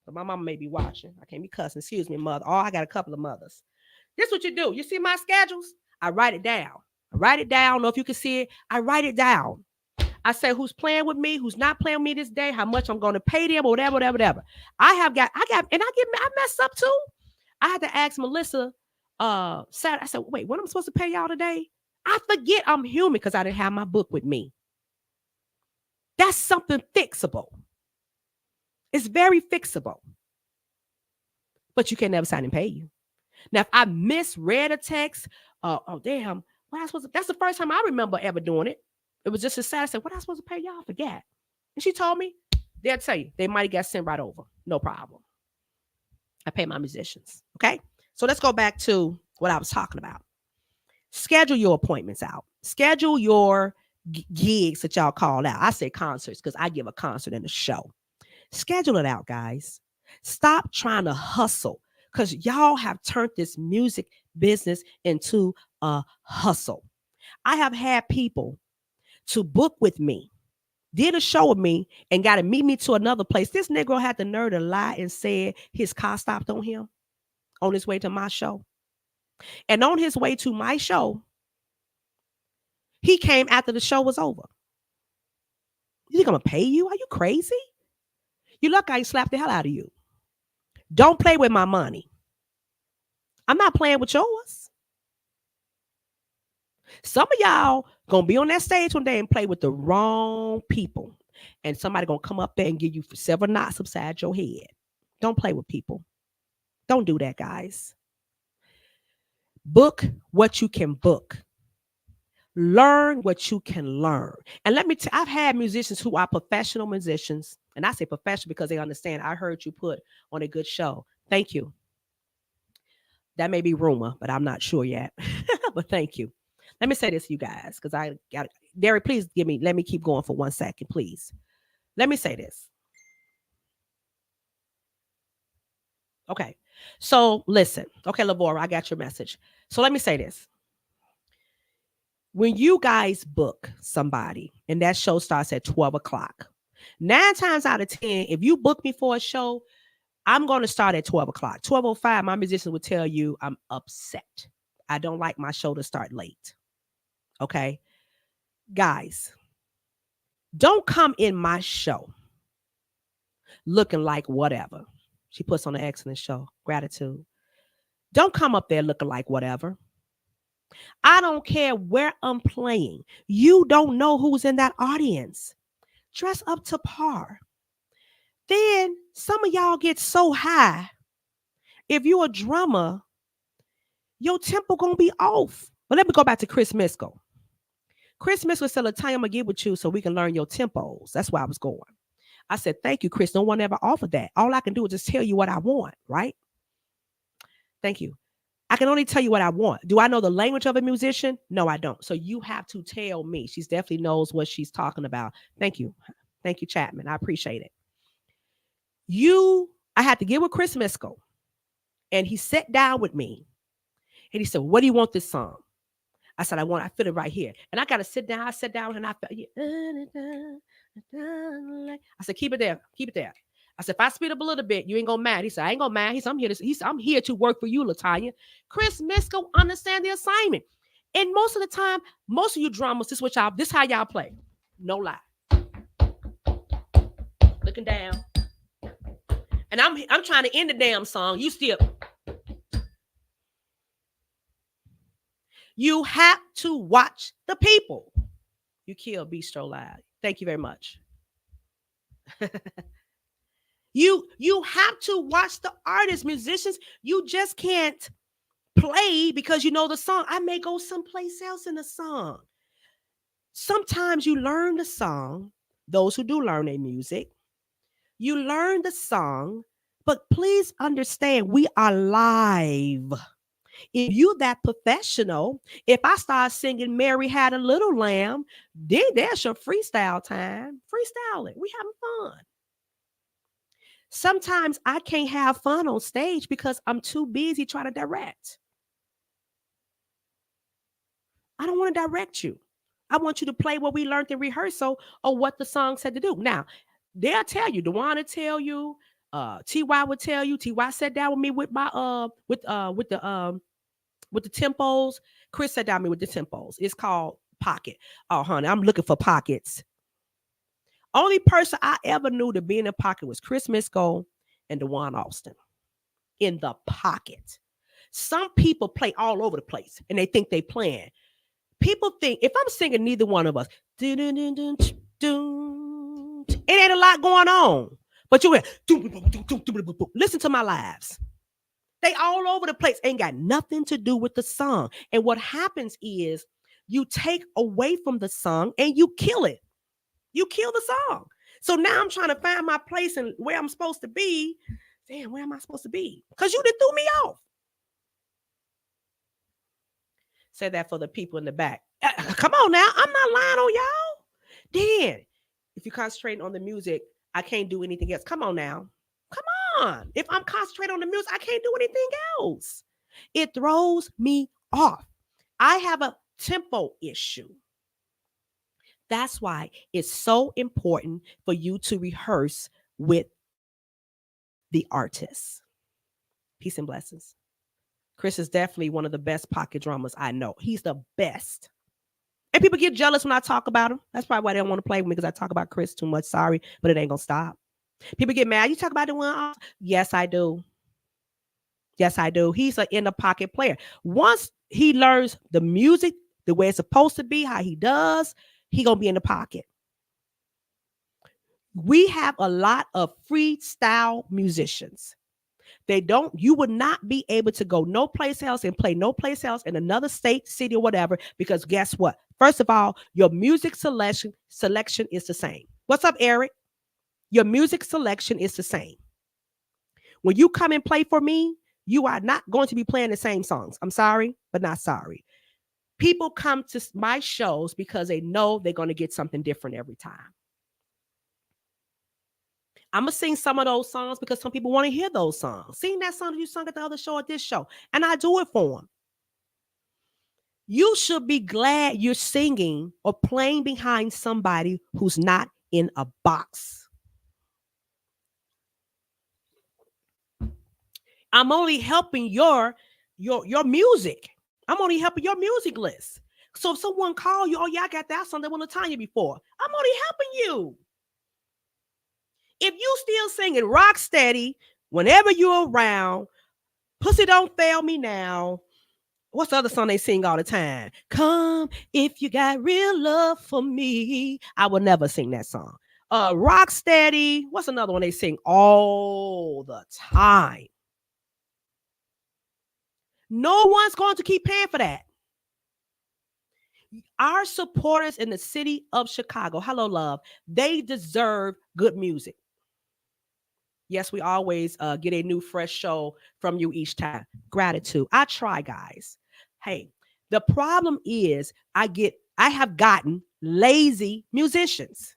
My mama may be watching. I can't be cussing. Excuse me, mother. Oh, I got a couple of mothers. This is what you do. You see my schedules? I write it down. I don't know if you can see it. I write it down. I say who's playing with me, who's not playing with me this day, how much I'm going to pay them, or whatever. I mess up too. I had to ask Melissa Saturday. I said, wait, what am I supposed to pay y'all today? I forget I'm human because I didn't have my book with me. That's something fixable. It's very fixable. But you can never sign and pay you. Now, if I misread a text, oh damn, that's the first time I remember ever doing it. It was just a sad. I said, what am I supposed to pay y'all? I forget. And she told me, they'll tell you, they might have got sent right over. No problem. I pay my musicians. Okay. So let's go back to what I was talking about. Schedule your appointments out. Schedule your gigs that y'all call out. I say concerts because I give a concert and a show. Schedule it out, guys. Stop trying to hustle because y'all have turned this music business into a hustle. I have had people to book with me, did a show with me, and got to meet me to another place. This Negro had the nerve to lie and said his car stopped on him on his way to my show. And on his way to my show, he came after the show was over. You think I'm going to pay you? Are you crazy? You look, I slapped the hell out of you. Don't play with my money. I'm not playing with yours. Some of y'all going to be on that stage one day and play with the wrong people. And somebody going to come up there and give you several knots upside your head. Don't play with people. Don't do that, guys. Book what you can book. Learn what you can learn. And let me I've had musicians who are professional musicians. And I say professional because they understand. I heard you put on a good show. Thank you. That may be rumor, but I'm not sure yet. But thank you. Let me say this to you guys, because I got it. Derek, please let me keep going for 1 second, please. Let me say this. Okay. So listen. Okay, Lavora, I got your message. So let me say this. When you guys book somebody and that show starts at 12 o'clock, 9 times out of 10, if you book me for a show, I'm going to start at 12 o'clock. 12:05, my musicians will tell you I'm upset. I don't like my show to start late. Okay? Guys, don't come in my show looking like whatever. She puts on an excellent show. Gratitude. Don't come up there looking like whatever. I don't care where I'm playing. You don't know who's in that audience. Dress up to par. Then some of y'all get so high. If you're a drummer, your tempo gonna be off. But let me go back to Chris Miskell. Chris Miskell said, "The time I'm gonna get with you so we can learn your tempos." That's where I was going. I said, "Thank you, Chris. No one ever offered that. All I can do is just tell you what I want, right?" Thank you. I can only tell you what I want. Do I know the language of a musician? No, I don't. So you have to tell me. She definitely knows what she's talking about. Thank you. Thank you, Chapman. I appreciate it. I had to get with Chris Miskell. And he sat down with me and he said, "What do you want this song?" I said, I feel it right here. And I got to sit down. I sat down and I felt, yeah. I said, keep it there. Keep it there. I said, if I speed up a little bit, you ain't gonna mad. He said, I ain't gonna mad. I'm here to work for you, Latanya. Chris Misco understand the assignment. And most of the time, most of you drummers, this how y'all play. No lie. Looking down. And I'm trying to end the damn song. You still. You have to watch the people. You kill Bistro Live. Thank you very much. you have to watch the artists, musicians. You just can't play because you know the song. I may go someplace else in the song. Sometimes you learn the song. Those who do learn their music, you learn the song, but please understand we are live. If you that professional, if I start singing Mary Had a Little Lamb, then there's your freestyle time. Freestyle it. We having fun. Sometimes I can't have fun on stage because I'm too busy trying to direct. I don't want to direct you. I want you to play what we learned in rehearsal or what the song said to do. Now, they'll tell you, DeWan will tell you, TY would tell you. TY sat down with me with my with the tempos. Chris sat down with me with the tempos. It's called pocket. Oh, honey, I'm looking for pockets. Only person I ever knew to be in a pocket was Chris Misco and DeWan Austin. In the pocket. Some people play all over the place and they think they playing. People think if I'm singing neither one of us, it ain't a lot going on. But you listen to my lives. They all over the place. Ain't got nothing to do with the song. And what happens is you take away from the song and you kill it. You kill the song. So now I'm trying to find my place and where I'm supposed to be. Damn, where am I supposed to be? Because you done threw me off. Say that for the people in the back. Come on now. I'm not lying on y'all. Then, if you're concentrating on the music, I can't do anything else. Come on now. Come on. If I'm concentrating on the music, I can't do anything else. It throws me off. I have a tempo issue. That's why it's so important for you to rehearse with the artist. Peace and blessings. Chris is definitely one of the best pocket drummers I know. He's the best. And people get jealous when I talk about him. That's probably why they don't want to play with me because I talk about Chris too much. Sorry, but it ain't going to stop. People get mad. You talk about the one? Yes, I do. Yes, I do. He's an in the pocket player. Once he learns the music, the way it's supposed to be, how he does, he going to be in the pocket. We have a lot of freestyle musicians. You would not be able to go no place else and play no place else in another state, city, or whatever, because guess what? First of all, your music selection is the same. What's up, Eric? Your music selection is the same. When you come and play for me, you are not going to be playing the same songs. I'm sorry, but not sorry. People come to my shows because they know they're going to get something different every time. I'm going to sing some of those songs because some people want to hear those songs. Sing that song that you sung at the other show or this show. And I do it for them. You should be glad you're singing or playing behind somebody who's not in a box. I'm only helping your music. I'm only helping your music list. So if someone call you, oh yeah, I got that song that want to Tanya before. I'm only helping you. If you still singing rock steady whenever you're around, pussy don't fail me now. What's the other song they sing all the time? Come if you got real love for me. I will never sing that song. Rock steady. What's another one they sing all the time? No one's going to keep paying for that. Our supporters in the city of Chicago, hello, love, they deserve good music. Yes, we always get a new, fresh show from you each time. Gratitude. I try, guys. Hey, the problem is I have gotten lazy musicians.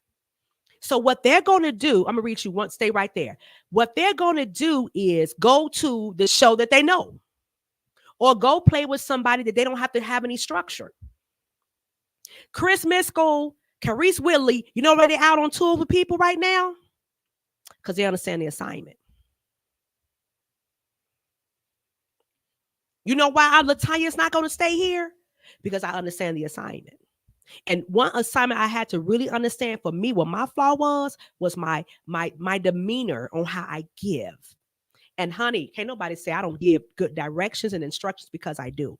So what they're going to do, I'm going to read you one, stay right there. What they're going to do is go to the show that they know or go play with somebody that they don't have to have any structure. Chris Miskell, Carice Whitley, you know why they're out on tour with people right now? Because they understand the assignment. You know why Latanya's not going to stay here? Because I understand the assignment. And one assignment I had to really understand for me, what my flaw was my demeanor on how I give. And honey, can't nobody say I don't give good directions and instructions, because I do.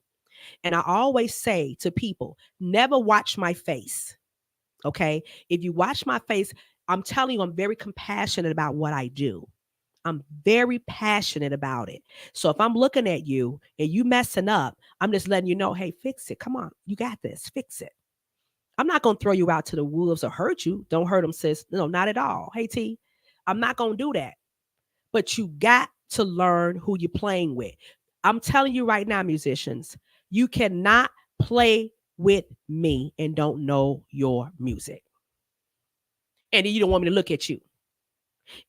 And I always say to people, never watch my face. Okay. If you watch my face, I'm telling you, I'm very compassionate about what I do. I'm very passionate about it. So if I'm looking at you and you messing up, I'm just letting you know, hey, fix it. Come on. You got this. Fix it. I'm not going to throw you out to the wolves or hurt you. Don't hurt them, sis. No, not at all. Hey, T, I'm not going to do that. But you got to learn who you're playing with. I'm telling you right now, musicians, you cannot play with me and don't know your music. And you don't want me to look at you.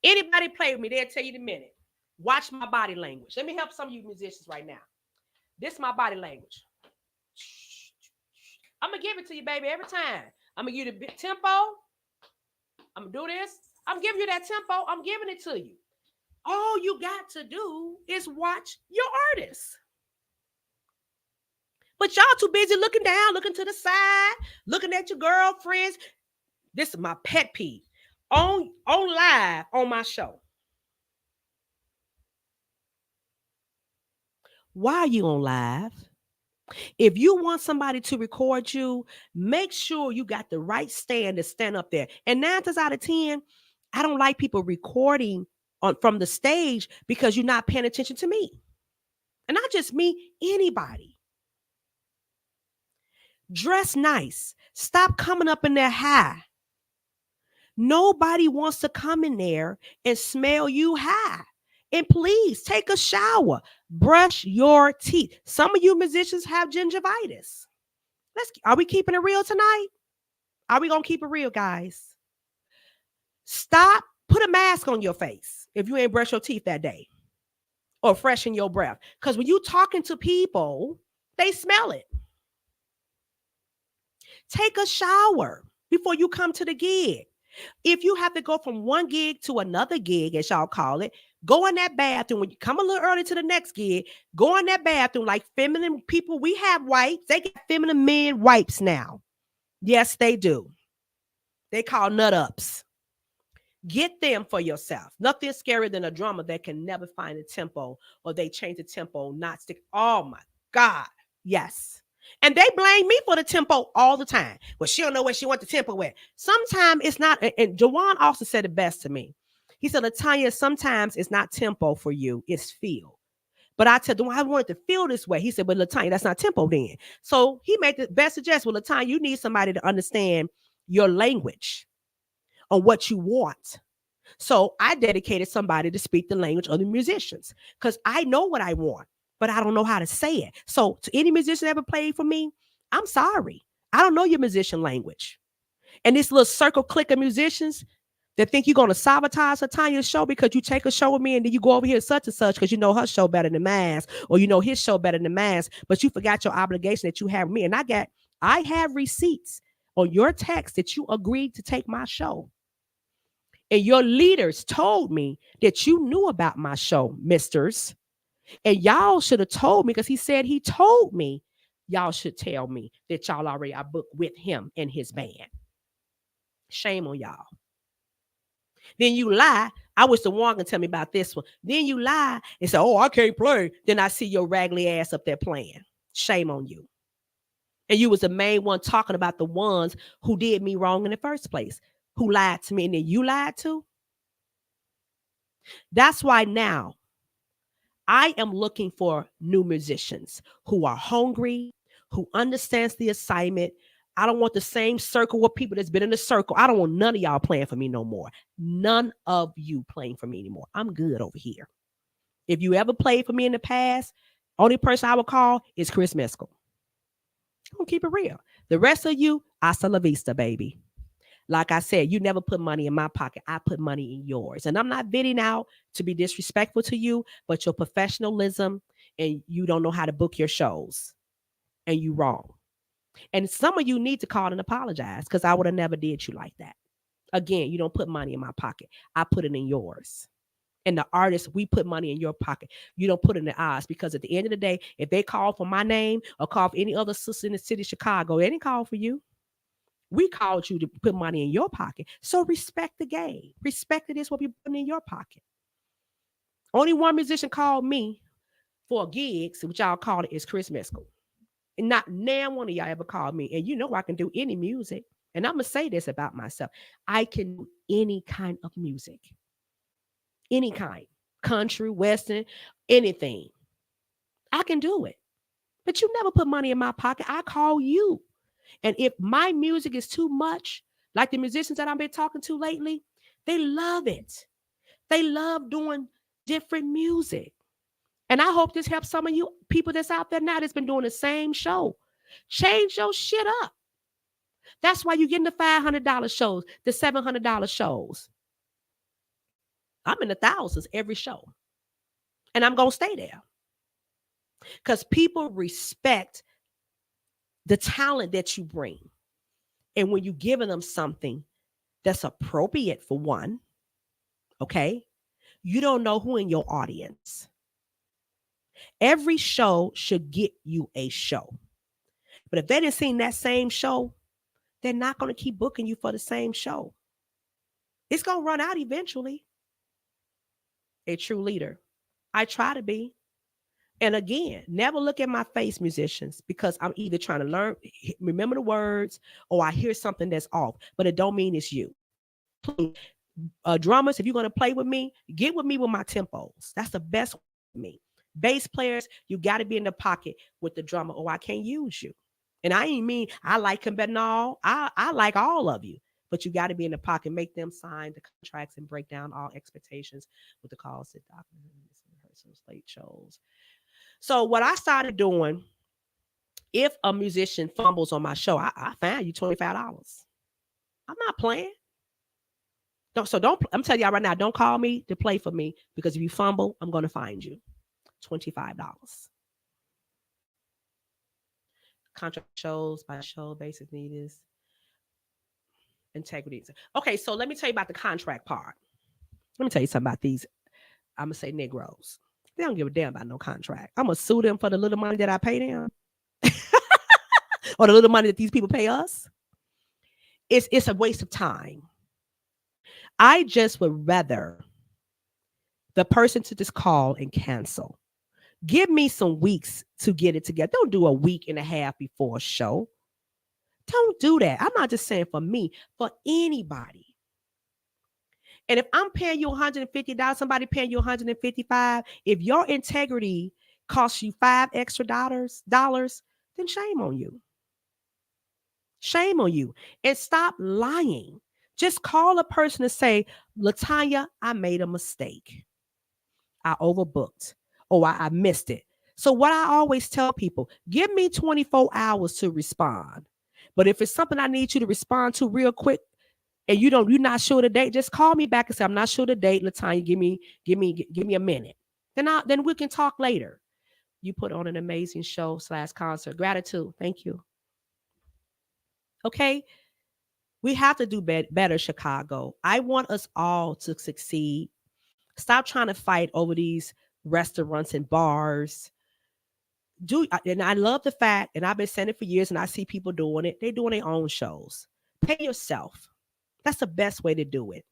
Anybody play with me, they'll tell you in a minute. Watch my body language. Let me help some of you musicians right now. This is my body language. I'm going to give it to you, baby, every time. I'm going to give you the tempo. I'm going to do this. I'm giving you that tempo. I'm giving it to you. All you got to do is watch your artists. But y'all too busy looking down, looking to the side, looking at your girlfriends. This is my pet peeve. On live on my show. Why are you on live? If you want somebody to record you, make sure you got the right stand to stand up there. And 9 times out of 10, I don't like people recording from the stage because you're not paying attention to me. And not just me, anybody. Dress nice. Stop coming up in there high. Nobody wants to come in there and smell you high. And please take a shower. Brush your teeth. Some of you musicians have gingivitis. Are we keeping it real tonight? Are we going to keep it real, guys? Stop. Put a mask on your face if you ain't brush your teeth that day. Or freshen your breath. Because when you talking to people, they smell it. Take a shower before you come to the gig. If you have to go from one gig to another gig, as y'all call it, go in that bathroom. When you come a little early to the next gig, go in that bathroom like feminine people. We have wipes. They get feminine men wipes now. Yes, they do. They call nut ups. Get them for yourself. Nothing scarier than a drummer that can never find a tempo, or they change the tempo, not stick. Oh my God. Yes. And they blame me for the tempo all the time. Well, she don't know where she want the tempo at. Sometimes it's not. And Jawan also said it best to me. He said, Latanya, sometimes it's not tempo for you. It's feel. But I said, I wanted to feel this way. He said, but Latanya, that's not tempo then. So he made the best suggestion. Well, Latanya, you need somebody to understand your language on what you want. So I dedicated somebody to speak the language of the musicians, because I know what I want, but I don't know how to say it. So to any musician ever played for me, I'm sorry. I don't know your musician language. And this little circle clique of musicians that think you're going to sabotage Latanya's show because you take a show with me and then you go over here such and such because you know her show better than mine, or you know his show better than mine, but you forgot your obligation that you have with me. And I have receipts on your text that you agreed to take my show. And your leaders told me that you knew about my show, misters. And y'all should have told me, because he said he told me y'all should tell me that y'all already are booked with him and his band. Shame on y'all. Then you lie. I wish the one can tell me about this one. Then you lie and say, oh, I can't play. Then I see your raggedy ass up there playing. Shame on you. And you was the main one talking about the ones who did me wrong in the first place, who lied to me, and then you lied too. That's why now I am looking for new musicians who are hungry, who understands the assignment. I don't want the same circle of people that's been in the circle. I don't want none of y'all playing for me no more. None of you playing for me anymore. I'm good over here. If you ever played for me in the past, only person I would call is Chris Miskell. I'm gonna keep it real. The rest of you, hasta la vista, baby. Like I said, you never put money in my pocket. I put money in yours. And I'm not bidding out to be disrespectful to you, but your professionalism and you don't know how to book your shows and you wrong. And some of you need to call and apologize because I would have never did you like that. Again, you don't put money in my pocket. I put it in yours. And the artists, we put money in your pocket. You don't put it in ours because at the end of the day, if they call for my name or call for any other sister in the city of Chicago, they didn't call for you. We called you to put money in your pocket. So respect the game. Respect it is what we put in your pocket. Only one musician called me for a gig, which y'all call it is Chris Mescal. And not now one of y'all ever called me. And you know I can do any music. And I'm gonna say this about myself. I can do any kind of music. Any kind. Country, western, anything. I can do it. But you never put money in my pocket. I call you. And if my music is too much, like the musicians that I've been talking to lately, they love it. They love doing different music. And I hope this helps some of you people that's out there now that's been doing the same show. Change your shit up. That's why you're getting the $500 shows, the $700 shows. I'm in the thousands every show. And I'm going to stay there. Because people respect the talent that you bring. And when you're giving them something that's appropriate for one, okay, you don't know who in your audience. Every show should get you a show. But if they didn't see that same show, they're not going to keep booking you for the same show. It's going to run out eventually. A true leader. I try to be. And again, never look at my face, musicians, because I'm either trying to learn, remember the words, or I hear something that's off. But it don't mean it's you. Please, drummers, if you're going to play with me, get with me with my tempos. That's the best way for me. Bass players, you got to be in the pocket with the drummer, or I can't use you. And I ain't mean I like him better than all. I like all of you. But you got to be in the pocket, make them sign the contracts and break down all expectations with the calls that documents, rehearsals, late shows. So what I started doing, if a musician fumbles on my show, I find you $25. I'm not playing. Don't. I'm telling y'all right now, don't call me to play for me because if you fumble, I'm going to find you $25. Contract shows by show, basic need is integrity. Okay, so let me tell you about the contract part. Let me tell you something about these. I'm gonna say Negroes. They don't give a damn about no contract. I'm gonna sue them for the little money that I pay them, or the little money that these people pay us. It's a waste of time. I just would rather the person to just call and cancel. Give me some weeks to get it together. Don't do a week and a half before a show. Don't do that. I'm not just saying for me, for anybody. And if I'm paying you $150, somebody paying you $155, if your integrity costs you $5 extra dollars, then shame on you. Shame on you. And stop lying. Just call a person and say, LaTanya, I made a mistake. I overbooked or I missed it. So what I always tell people, give me 24 hours to respond. But if it's something I need you to respond to real quick, and you're not sure the date, just call me back and say, I'm not sure the date, LaTanya, give me a minute. Then we can talk later. You put on an amazing show / concert. Gratitude. Thank you. Okay. We have to do better, Chicago. I want us all to succeed. Stop trying to fight over these restaurants and bars. And I love the fact, and I've been saying it for years, and I see people doing it. They're doing their own shows. Pay yourself. That's the best way to do it.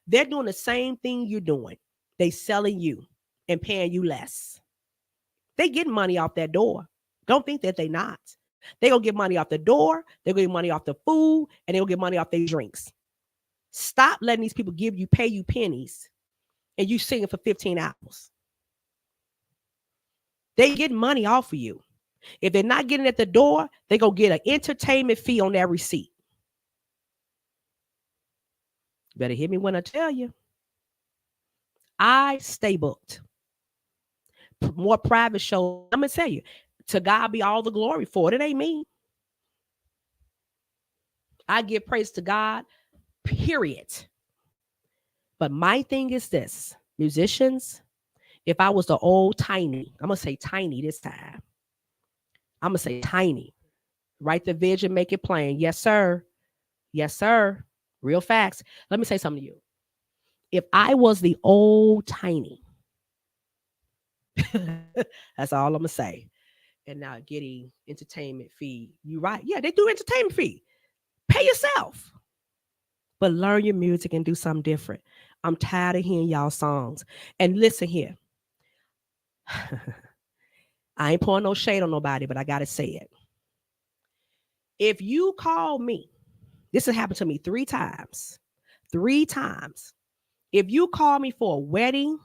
They're doing the same thing you're doing. They selling you and paying you less. They getting money off that door. Don't think that they not. They gonna get money off the door. They're gonna get money off the food, and they'll get money off their drinks. Stop letting these people pay you pennies, and you singing for 15 hours. They get money off of you. If they're not getting at the door, they gonna get an entertainment fee on their receipt. Better hear me when I tell you. I stay booked. More private shows. I'm going to tell you, to God be all the glory for it. It ain't me. I give praise to God. period. But my thing is this, musicians, if I was the old Tiny, I'm going to say Tiny this time. I'm going to say Tiny. Write the vision, make it plain. Yes, sir. Yes, sir. Real facts. Let me say something to you. If I was the old Tiny, that's all I'm going to say. And now getting entertainment fee. You right. Yeah, they do entertainment fee. Pay yourself. But learn your music and do something different. I'm tired of hearing y'all songs. And listen here. I ain't pouring no shade on nobody, but I gotta say it. If you call me, this has happened to me 3 times. 3 times. If you call me for a wedding,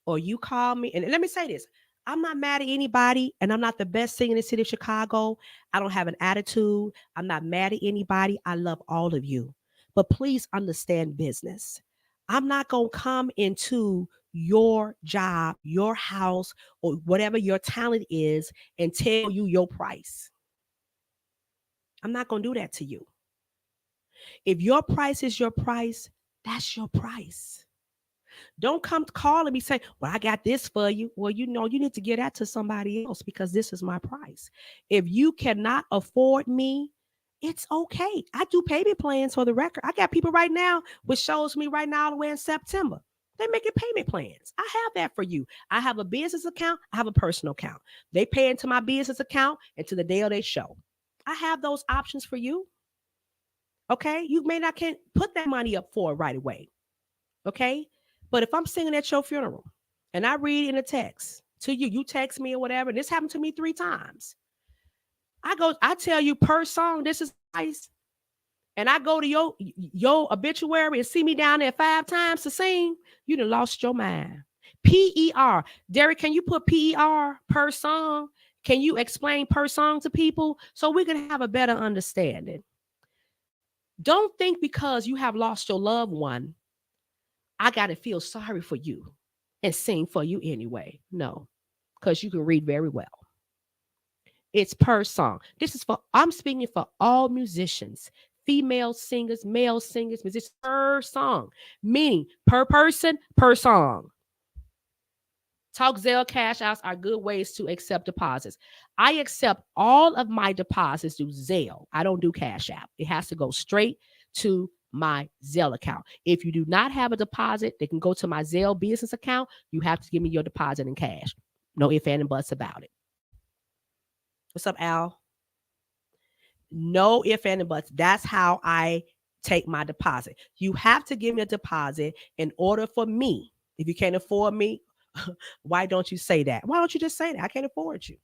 or you call me, and let me say this, I'm not mad at anybody, and I'm not the best singer in the city of Chicago. I don't have an attitude. I'm not mad at anybody. I love all of you. But please understand business. I'm not going to come into your job, your house, or whatever your talent is and tell you your price. I'm not going to do that to you. If your price is your price, that's your price. Don't come calling me saying, well, I got this for you. Well, you need to get that to somebody else because this is my price. If you cannot afford me, it's okay. I do payment plans for the record. I got people right now, which shows me right now all the way in September. They making payment plans. I have that for you. I have a business account. I have a personal account. They pay into my business account and to the day of their show. I have those options for you. Okay. You may not can put that money up for it right away. Okay. But if I'm singing at your funeral and I read in a text to you, you text me or whatever, and this happened to me 3 times. I tell you per song, this is price. And I go to your obituary and see me down there 5 times to sing, you done lost your mind. PER. Derek, can you put PER per song? Can you explain per song to people so we can have a better understanding? Don't think because you have lost your loved one, I got to feel sorry for you and sing for you anyway. No, because you can read very well. It's per song. I'm speaking for all musicians, female singers, male singers, musicians, per song, meaning per person, per song. Talk Zelle cash outs are good ways to accept deposits. I accept all of my deposits through Zelle. I don't do cash app. It has to go straight to my Zelle account. If you do not have a deposit, they can go to my Zelle business account. You have to give me your deposit in cash. No ifs, ands, and buts about it. What's up, Al? No ifs, ands, and buts. That's how I take my deposit. You have to give me a deposit in order for me. If you can't afford me, why don't you say that? Why don't you just say that? I can't afford you.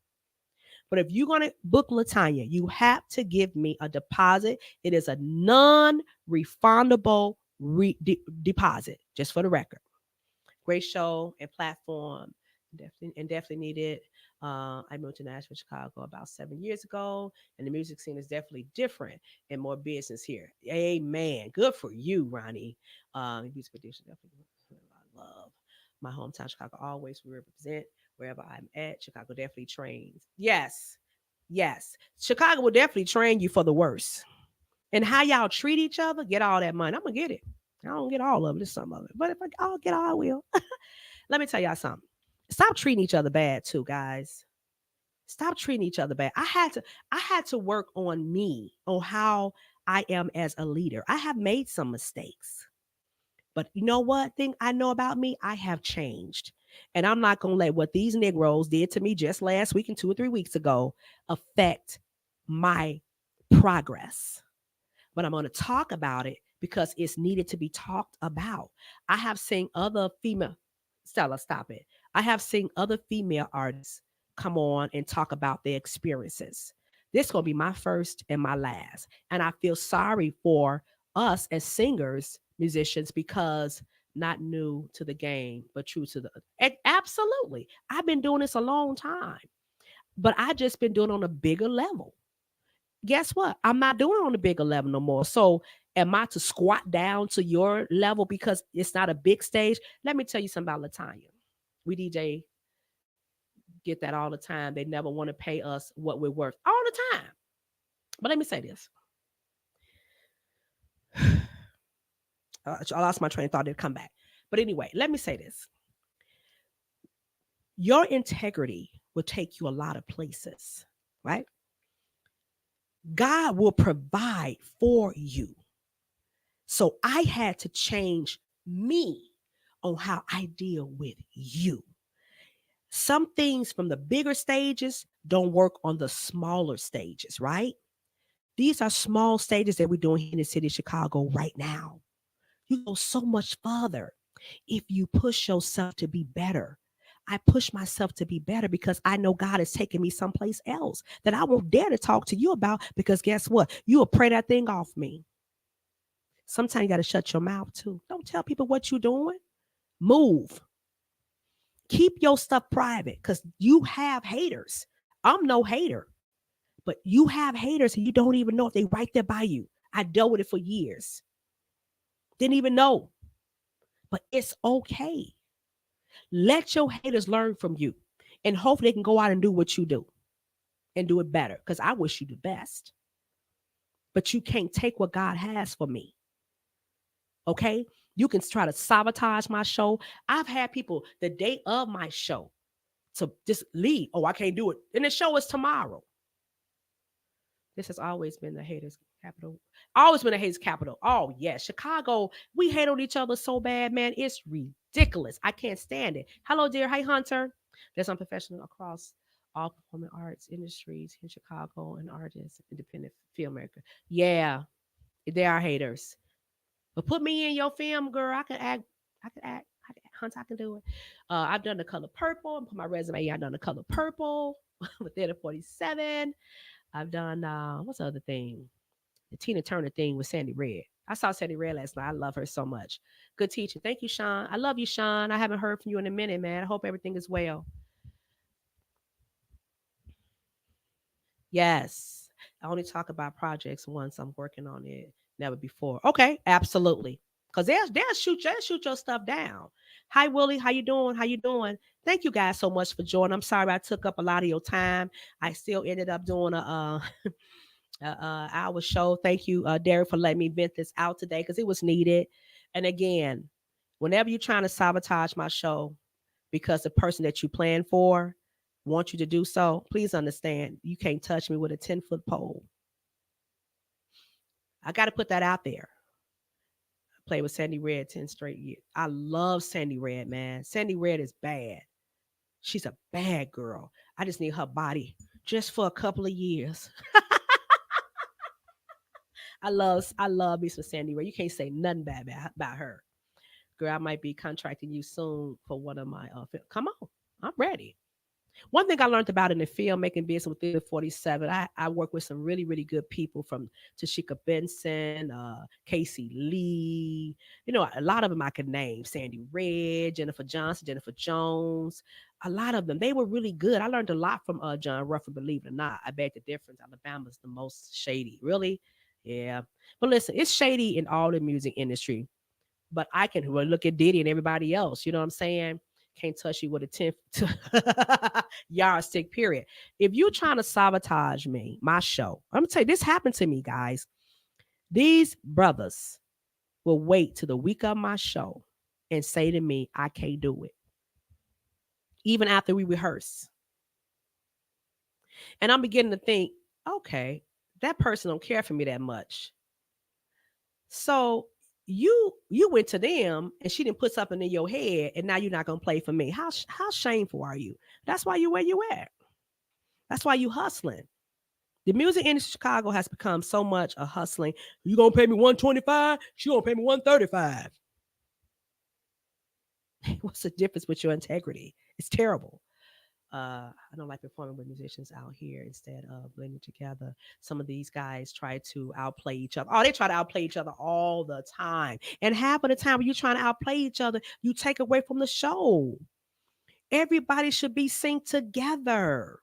But if you're going to book Latanya, you have to give me a deposit. It is a non-refundable deposit, just for the record. Great show and platform. Definitely needed. I moved to Nashville, Chicago about 7 years ago, and the music scene is definitely different and more business here. Amen. Good for you, Ronnie. Music producer definitely I love my hometown, Chicago. Always represent wherever I'm at. Chicago definitely trains. Yes, yes. Chicago will definitely train you for the worst. And how y'all treat each other, get all that money. I'm gonna get it. I don't get all of it, just some of it. But if I'll get all, I will. Let me tell y'all something. Stop treating each other bad too, guys. Stop treating each other bad. I had to work on me, on how I am as a leader. I have made some mistakes. But you know what thing I know about me? I have changed. And I'm not going to let what these Negroes did to me just last week and 2 or 3 weeks ago affect my progress. But I'm going to talk about it because it's needed to be talked about. I have seen other female, Stella, stop it. I have seen other female artists come on and talk about their experiences. This is going to be my first and my last. And I feel sorry for us as singers, musicians, because not new to the game, but true to the absolutely. I've been doing this a long time, but I just been doing it on a bigger level. Guess what? I'm not doing it on a bigger level no more. So am I to squat down to your level because it's not a big stage? Let me tell you something about Latanya. We DJ get that all the time. They never want to pay us what we're worth all the time. But let me say this. I lost my train of thought. It'll come back. But anyway, let me say this: your integrity will take you a lot of places, right? God will provide for you. So I had to change me on how I deal with you. Some things from the bigger stages don't work on the smaller stages, right? These are small stages that we're doing here in the city of Chicago right now. You go so much further if you push yourself to be better. I push myself to be better because I know God is taking me someplace else that I won't dare to talk to you about because guess what? You will pray that thing off me. Sometimes you got to shut your mouth too. Don't tell people what you're doing. Move. Keep your stuff private because you have haters. I'm no hater, but you have haters and you don't even know if they right there by you. I dealt with it for years. Didn't even know, but it's okay. Let your haters learn from you and hopefully they can go out and do what you do and do it better because I wish you the best. But you can't take what God has for me. Okay? You can try to sabotage my show. I've had people the day of my show to just leave. Oh, I can't do it. And the show is tomorrow. This has always been the haters capital. Always been the haters capital. Oh yeah, Chicago. We hate on each other so bad, man. It's ridiculous. I can't stand it. Hello, dear. Hi, Hunter. There's unprofessional across all performing arts industries in Chicago and artists, independent filmmaker. Yeah, they are haters. But put me in your film, girl. I can act. I can act. Hunter, I can do it. I've done the color purple. And put my resume. I've done the color purple with Theater 47. I've done what's the other thing? The Tina Turner thing with Sandy Red. I saw Sandy Red last night. I love her so much. Good teaching. Thank you, Sean. I love you, Sean. I haven't heard from you in a minute, man. I hope everything is well. Yes. I only talk about projects once I'm working on it. Never before. Okay, absolutely. Because they'll shoot your stuff down. Hi Willie, how you doing? How you doing? Thank you guys so much for joining. I'm sorry I took up a lot of your time. I still ended up doing a our show. Thank you, Derek, for letting me vent this out today because it was needed. And again, whenever you're trying to sabotage my show because the person that you plan for wants you to do so, please understand you can't touch me with a 10-foot pole. I got to put that out there. I played with Sandy Red 10 straight years. I love Sandy Red, man. Sandy Red is bad. She's a bad girl. I just need her body just for a couple of years. I love me some Sandy Ray. You can't say nothing bad about her. Girl, I might be contracting you soon for one of my come on. I'm ready. One thing I learned about in the filmmaking business with the 47, I work with some really, really good people from Tashika Benson, Casey Lee. You know, a lot of them I could name. Sandy Red, Jennifer Johnson, Jennifer Jones. A lot of them. They were really good. I learned a lot from John Ruffin, believe it or not. I beg the difference. Alabama's the most shady. Really? Yeah. But listen, it's shady in all the music industry. But I can well, look at Diddy and everybody else. You know what I'm saying? Can't touch you with a 10 yardstick, period. If you're trying to sabotage me, my show, I'm going to tell you, this happened to me, guys. These brothers will wait to the week of my show and say to me, I can't do it. Even after we rehearse. And I'm beginning to think, okay, that person don't care for me that much. So you went to them and she didn't put something in your head and now you're not gonna play for me. How shameful are you? That's why you where you at. That's why you hustling. The music industry in Chicago has become so much a hustling. You gonna pay me 125? She gonna pay me 135. What's the difference with your integrity? It's terrible. I don't like performing with musicians out here instead of blending together. Some of these guys try to outplay each other. Oh, they try to outplay each other all the time. And half of the time when you're trying to outplay each other, you take away from the show. Everybody should be synced together.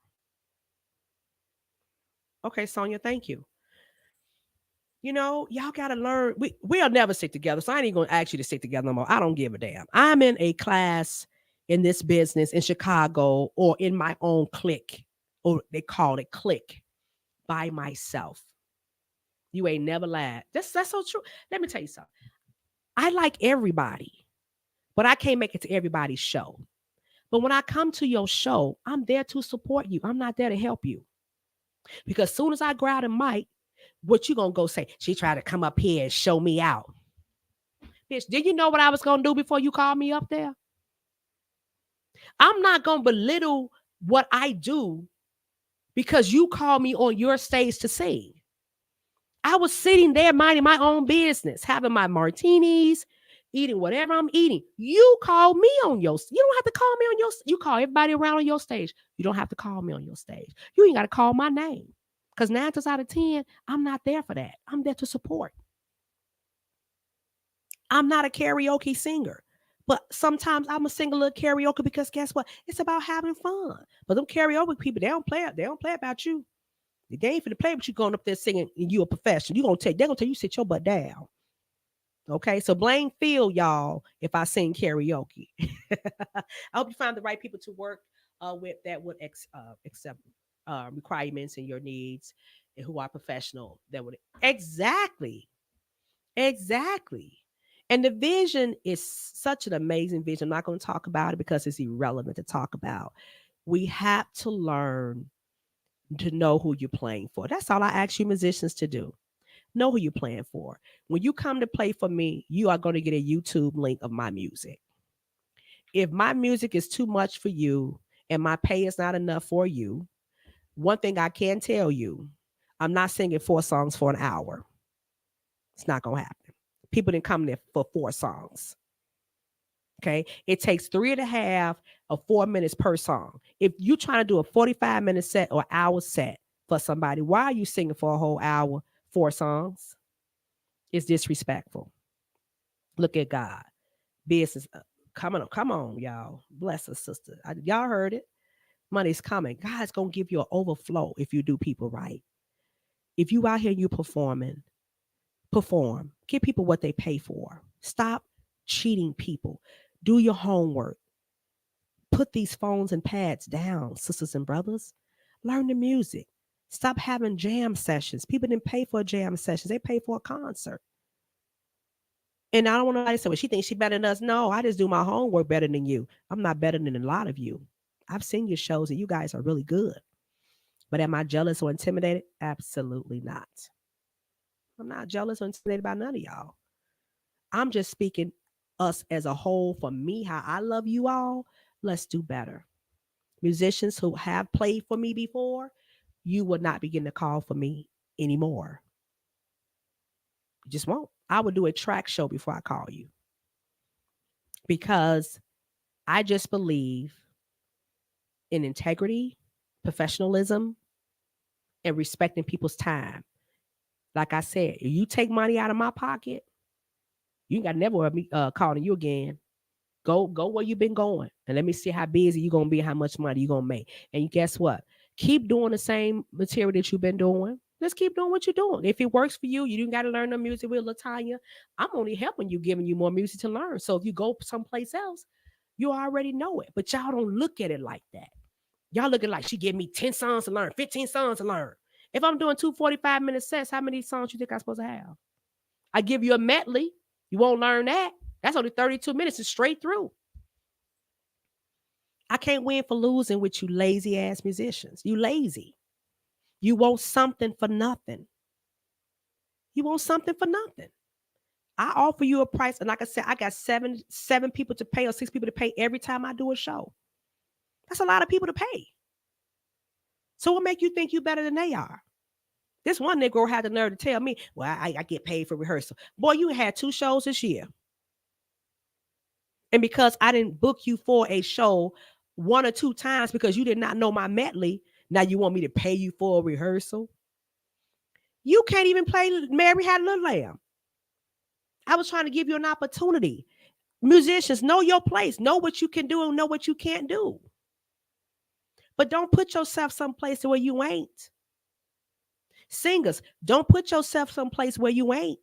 Okay, Sonia, thank you. You know, y'all gotta learn. We'll never stick together. So I ain't gonna ask you to stick together no more. I don't give a damn. I'm in a class in this business in Chicago or in my own clique, or they call it clique by myself. You ain't never lied. That's so true. Let me tell you something. I like everybody, but I can't make it to everybody's show. But when I come to your show, I'm there to support you. I'm not there to help you. Because soon as I grab a mic, what you gonna go say? She tried to come up here and show me out. Bitch, did you know what I was gonna do before you called me up there? I'm not gonna belittle what I do because you called me on your stage to sing. I was sitting there minding my own business, having my martinis, eating whatever I'm eating. You call me on your, you don't have to call me on your, you call everybody around on your stage. You don't have to call me on your stage. You ain't got to call my name. Because 9 times out of 10, I'm not there for that. I'm there to support. I'm not a karaoke singer. But sometimes I'm a sing a little karaoke because guess what? It's about having fun. But them karaoke people, they don't play about you. They ain't finna play with you going up there singing and you a professional. They're gonna tell you sit your butt down. Okay, so blame Phil, y'all, if I sing karaoke. I hope you find the right people to work with that would accept requirements and your needs and who are professional. That would exactly, exactly. And the vision is such an amazing vision. I'm not going to talk about it because it's irrelevant to talk about. We have to learn to know who you're playing for. That's all I ask you musicians to do. Know who you're playing for. When you come to play for me, you are going to get a YouTube link of my music. If my music is too much for you and my pay is not enough for you, one thing I can tell you, I'm not singing 4 songs for an hour. It's not going to happen. People didn't come there for 4 songs. Okay. It takes 3.5 or 4 minutes per song. If you're trying to do a 45-minute set or hour set for somebody, why are you singing for a whole hour, 4 songs? It's disrespectful. Look at God. Business. Come on, y'all. Bless us, sister. Y'all heard it. Money's coming. God's going to give you an overflow if you do people right. If you out here and you performing, perform. Give people what they pay for. Stop cheating people. Do your homework. Put these phones and pads down, sisters and brothers. Learn the music. Stop having jam sessions. People didn't pay for jam sessions. They pay for a concert. And I don't want nobody to say, well, she thinks she better than us. No, I just do my homework better than you. I'm not better than a lot of you. I've seen your shows and you guys are really good. But am I jealous or intimidated? Absolutely not. I'm not jealous or intimidated by none of y'all. I'm just speaking us as a whole for me, how I love you all. Let's do better. Musicians who have played for me before, you would not be getting a call for me anymore. You just won't. I would do a track show before I call you because I just believe in integrity, professionalism, and respecting people's time. Like I said, if you take money out of my pocket, you got to never worry me calling you again. Go where you've been going, and let me see how busy you're gonna be, how much money you're gonna make. And guess what? Keep doing the same material that you've been doing. Let's keep doing what you're doing. If it works for you, you didn't got to learn the music with Latanya. I'm only helping you, giving you more music to learn. So if you go someplace else, you already know it. But y'all don't look at it like that. Y'all looking like she give me 10 songs to learn, 15 songs to learn. If I'm doing 2 45-minute sets, how many songs you think I'm supposed to have? I give you a medley. You won't learn that. That's only 32 minutes. It's straight through. I can't win for losing with you lazy ass musicians. You lazy. You want something for nothing. You want something for nothing. I offer you a price, and like I said, I got seven people to pay or 6 people to pay every time I do a show. That's a lot of people to pay. So what make you think you better than they are? This one Negro had the nerve to tell me, well, I get paid for rehearsal. Boy, you had 2 shows this year. And because I didn't book you for a show 1 or 2 times because you did not know my medley, now you want me to pay you for a rehearsal? You can't even play Mary Had a Little Lamb. I was trying to give you an opportunity. Musicians, know your place. Know what you can do and know what you can't do. But don't put yourself someplace where you ain't. Singers, don't put yourself someplace where you ain't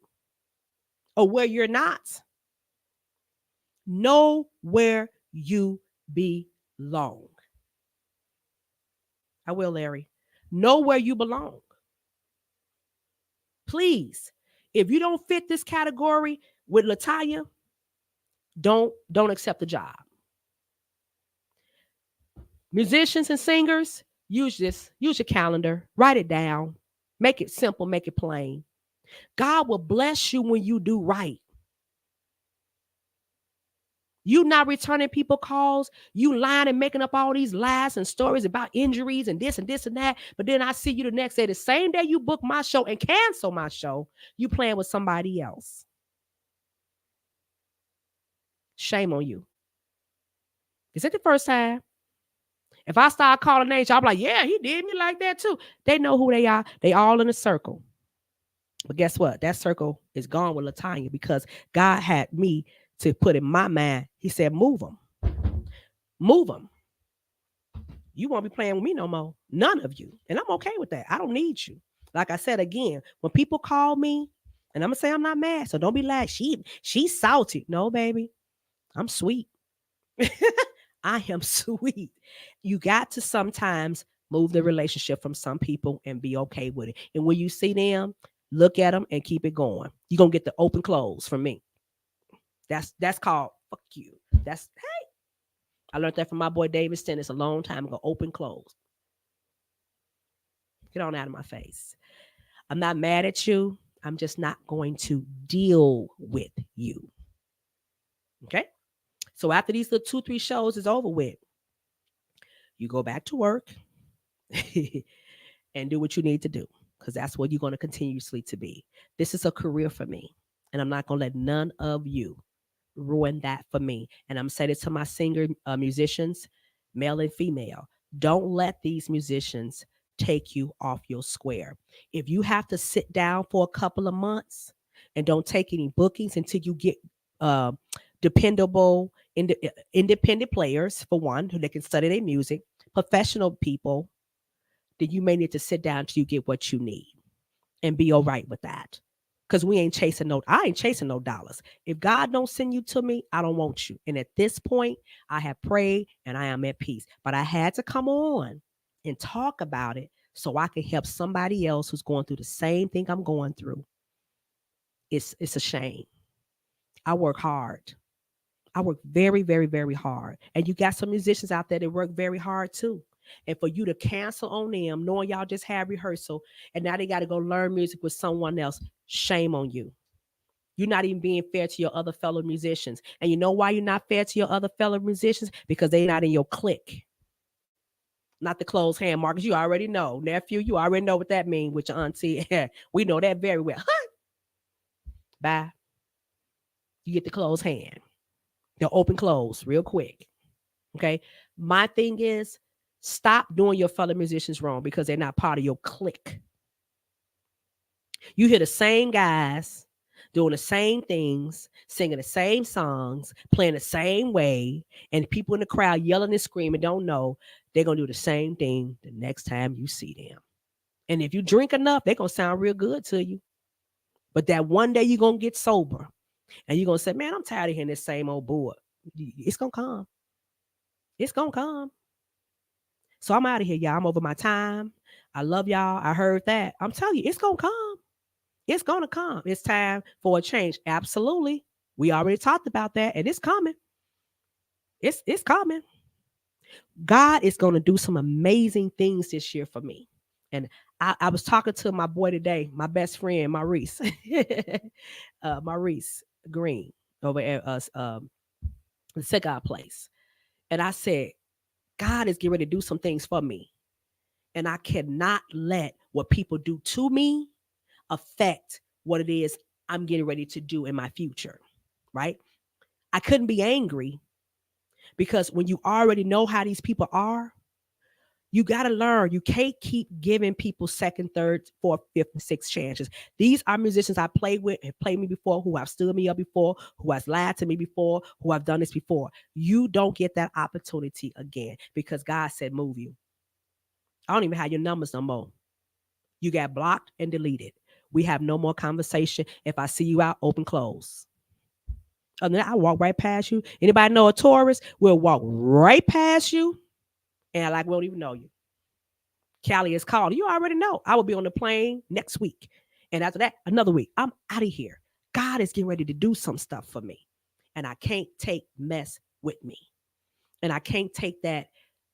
or where you're not. Know where you belong. I will, Larry. Know where you belong. Please, if you don't fit this category with Latanya, Don't accept the job. Musicians and singers, use this. Use your calendar. Write it down. Make it simple. Make it plain. God will bless you when you do right. You not returning people calls, you lying and making up all these lies and stories about injuries and this and that. But then I see you the next day, the same day you book my show and cancel my show, you playing with somebody else. Shame on you. Is it the first time? If I start calling names, I'm like, yeah, he did me like that too. They know who they are. They all in a circle. But guess what? That circle is gone with Latanya because God had me to put in my mind. He said, move them. Move them. You won't be playing with me no more. None of you. And I'm okay with that. I don't need you. Like I said again, when people call me, and I'm gonna say I'm not mad, so don't be like she's salty. No, baby, I'm sweet. I am sweet. You got to sometimes move the relationship from some people and be okay with it. And when you see them, look at them and keep it going. You're gonna get the open close from me. That's called fuck you. That's I learned that from my boy David Stennis a long time ago. Open close. Get on out of my face. I'm not mad at you. I'm just not going to deal with you. Okay. So after these little 2, 3 shows is over with, you go back to work and do what you need to do because that's what you're going to continuously to be. This is a career for me, and I'm not going to let none of you ruin that for me. And I'm saying it to my singer musicians, male and female. Don't let these musicians take you off your square. If you have to sit down for a couple of months and don't take any bookings until you get uh, dependable, independent players, for one, who they can study their music, professional people, then you may need to sit down till you get what you need and be all right with that. Because I ain't chasing no dollars. If God don't send you to me, I don't want you. And at this point, I have prayed and I am at peace. But I had to come on and talk about it so I can help somebody else who's going through the same thing I'm going through. It's a shame. I work hard. I work very, very, very hard. And you got some musicians out there that work very hard too. And for you to cancel on them, knowing y'all just had rehearsal and now they got to go learn music with someone else, shame on you. You're not even being fair to your other fellow musicians. And you know why you're not fair to your other fellow musicians? Because they're not in your clique. Not the closed hand, Marcus. You already know. Nephew, you already know what that means with your auntie. We know that very well. Bye. You get the closed hand. They'll open close real quick. Okay. My thing is stop doing your fellow musicians wrong because they're not part of your clique. You hear the same guys doing the same things, singing the same songs, playing the same way, and people in the crowd yelling and screaming don't know they're going to do the same thing the next time you see them. And if you drink enough, they're going to sound real good to you. But that one day you're going to get sober and you're going to say, man, I'm tired of hearing this same old bull. It's going to come. It's going to come. So I'm out of here, y'all. I'm over my time. I love y'all. I heard that. I'm telling you, it's going to come. It's going to come. It's time for a change. Absolutely. We already talked about that, and it's coming. It's coming. God is going to do some amazing things this year for me. And I was talking to my boy today, my best friend, Maurice, Maurice Green over at us, the cigar place. And I said, God is getting ready to do some things for me. And I cannot let what people do to me affect what it is I'm getting ready to do in my future, right? I couldn't be angry because when you already know how these people are, you got to learn. You can't keep giving people second, third, fourth, fifth, and sixth chances. These are musicians I played with, have played me before, who have stood me up before, who has lied to me before, who have done this before. You don't get that opportunity again because God said move you. I don't even have your numbers no more. You got blocked and deleted. We have no more conversation. If I see you out, open, close. And then I walk right past you. Anybody know a Taurus? We'll walk right past you. And like, we don't even know you. Callie is calling. You already know. I will be on the plane next week. And after that, another week. I'm out of here. God is getting ready to do some stuff for me. and I can't take mess with me. And I can't take that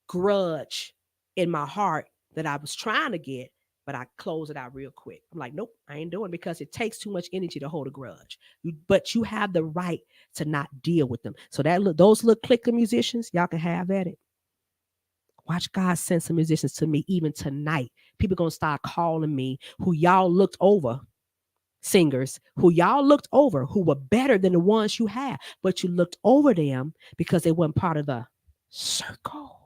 grudge in my heart that I was trying to get, but I close it out real quick. I'm like, nope, I ain't doing it because it takes too much energy to hold a grudge. But you have the right to not deal with them. So those little clicker musicians, y'all can have at it. Watch God send some musicians to me even tonight. People gonna start calling me who y'all looked over, singers who y'all looked over, who were better than the ones you had, but you looked over them because they weren't part of the circle.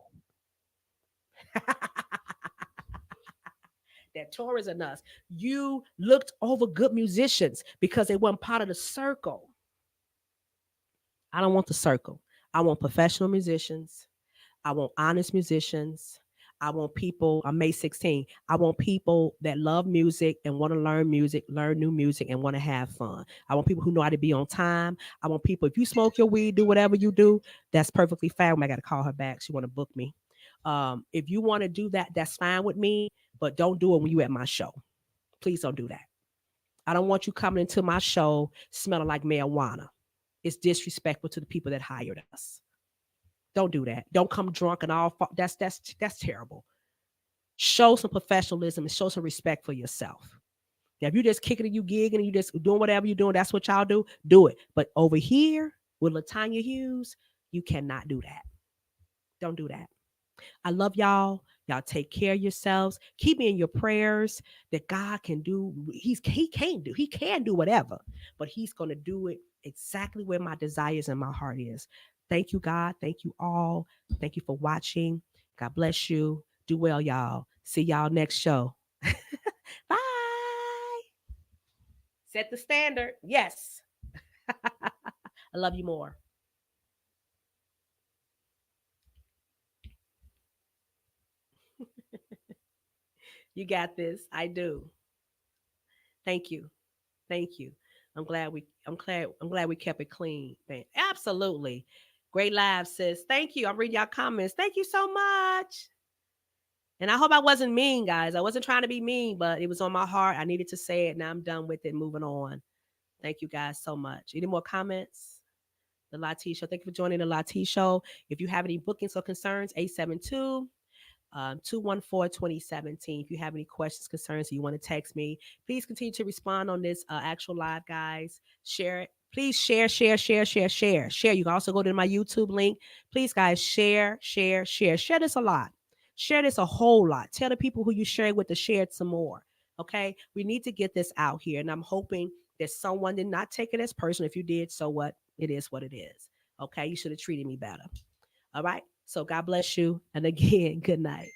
That Taurus in us. You looked over good musicians because they weren't part of the circle. I don't want the circle. I want professional musicians. I want honest musicians. I want people, I'm May 16. I want people that love music and want to learn music, learn new music, and want to have fun. I want people who know how to be on time. I want people, if you smoke your weed, do whatever you do, that's perfectly fine. I got to call her back. She want to book me. If you want to do that, that's fine with me, but don't do it when you at my show. Please don't do that. I don't want you coming into my show smelling like marijuana. It's disrespectful to the people that hired us. Don't do that. Don't come drunk and all. That's terrible. Show some professionalism and show some respect for yourself. Now, if you just kicking and you gigging and you just doing whatever you're doing, that's what y'all do. Do it. But over here with Latanya Hughes, you cannot do that. Don't do that. I love y'all. Y'all take care of yourselves. Keep me in your prayers that God can do. He can do whatever, but He's gonna do it exactly where my desires and my heart is. Thank you, God. Thank you all. Thank you for watching. God bless you. Do well, y'all. See y'all next show. Bye. Set the standard. Yes. I love you more. You got this. I do. Thank you. Thank you. I'm glad we kept it clean. Man. Absolutely. Great live, sis. Thank you. I'm reading y'all comments. Thank you so much. And I hope I wasn't mean, guys. I wasn't trying to be mean, but it was on my heart. I needed to say it. Now I'm done with it. Moving on. Thank you guys so much. Any more comments? The Lati Show. Thank you for joining the Lati Show. If you have any bookings or concerns, 872 214 2017. If you have any questions, concerns, or you want to text me, please continue to respond on this actual live, guys. Share it. Please share, share, share, share, share, share. You can also go to my YouTube link. Please, guys, share, share, share. Share this a lot. Share this a whole lot. Tell the people who you share it with to share it some more. Okay? We need to get this out here. And I'm hoping that someone did not take it as personal. If you did, so what? It is what it is. Okay? You should have treated me better. All right? So God bless you. And again, good night.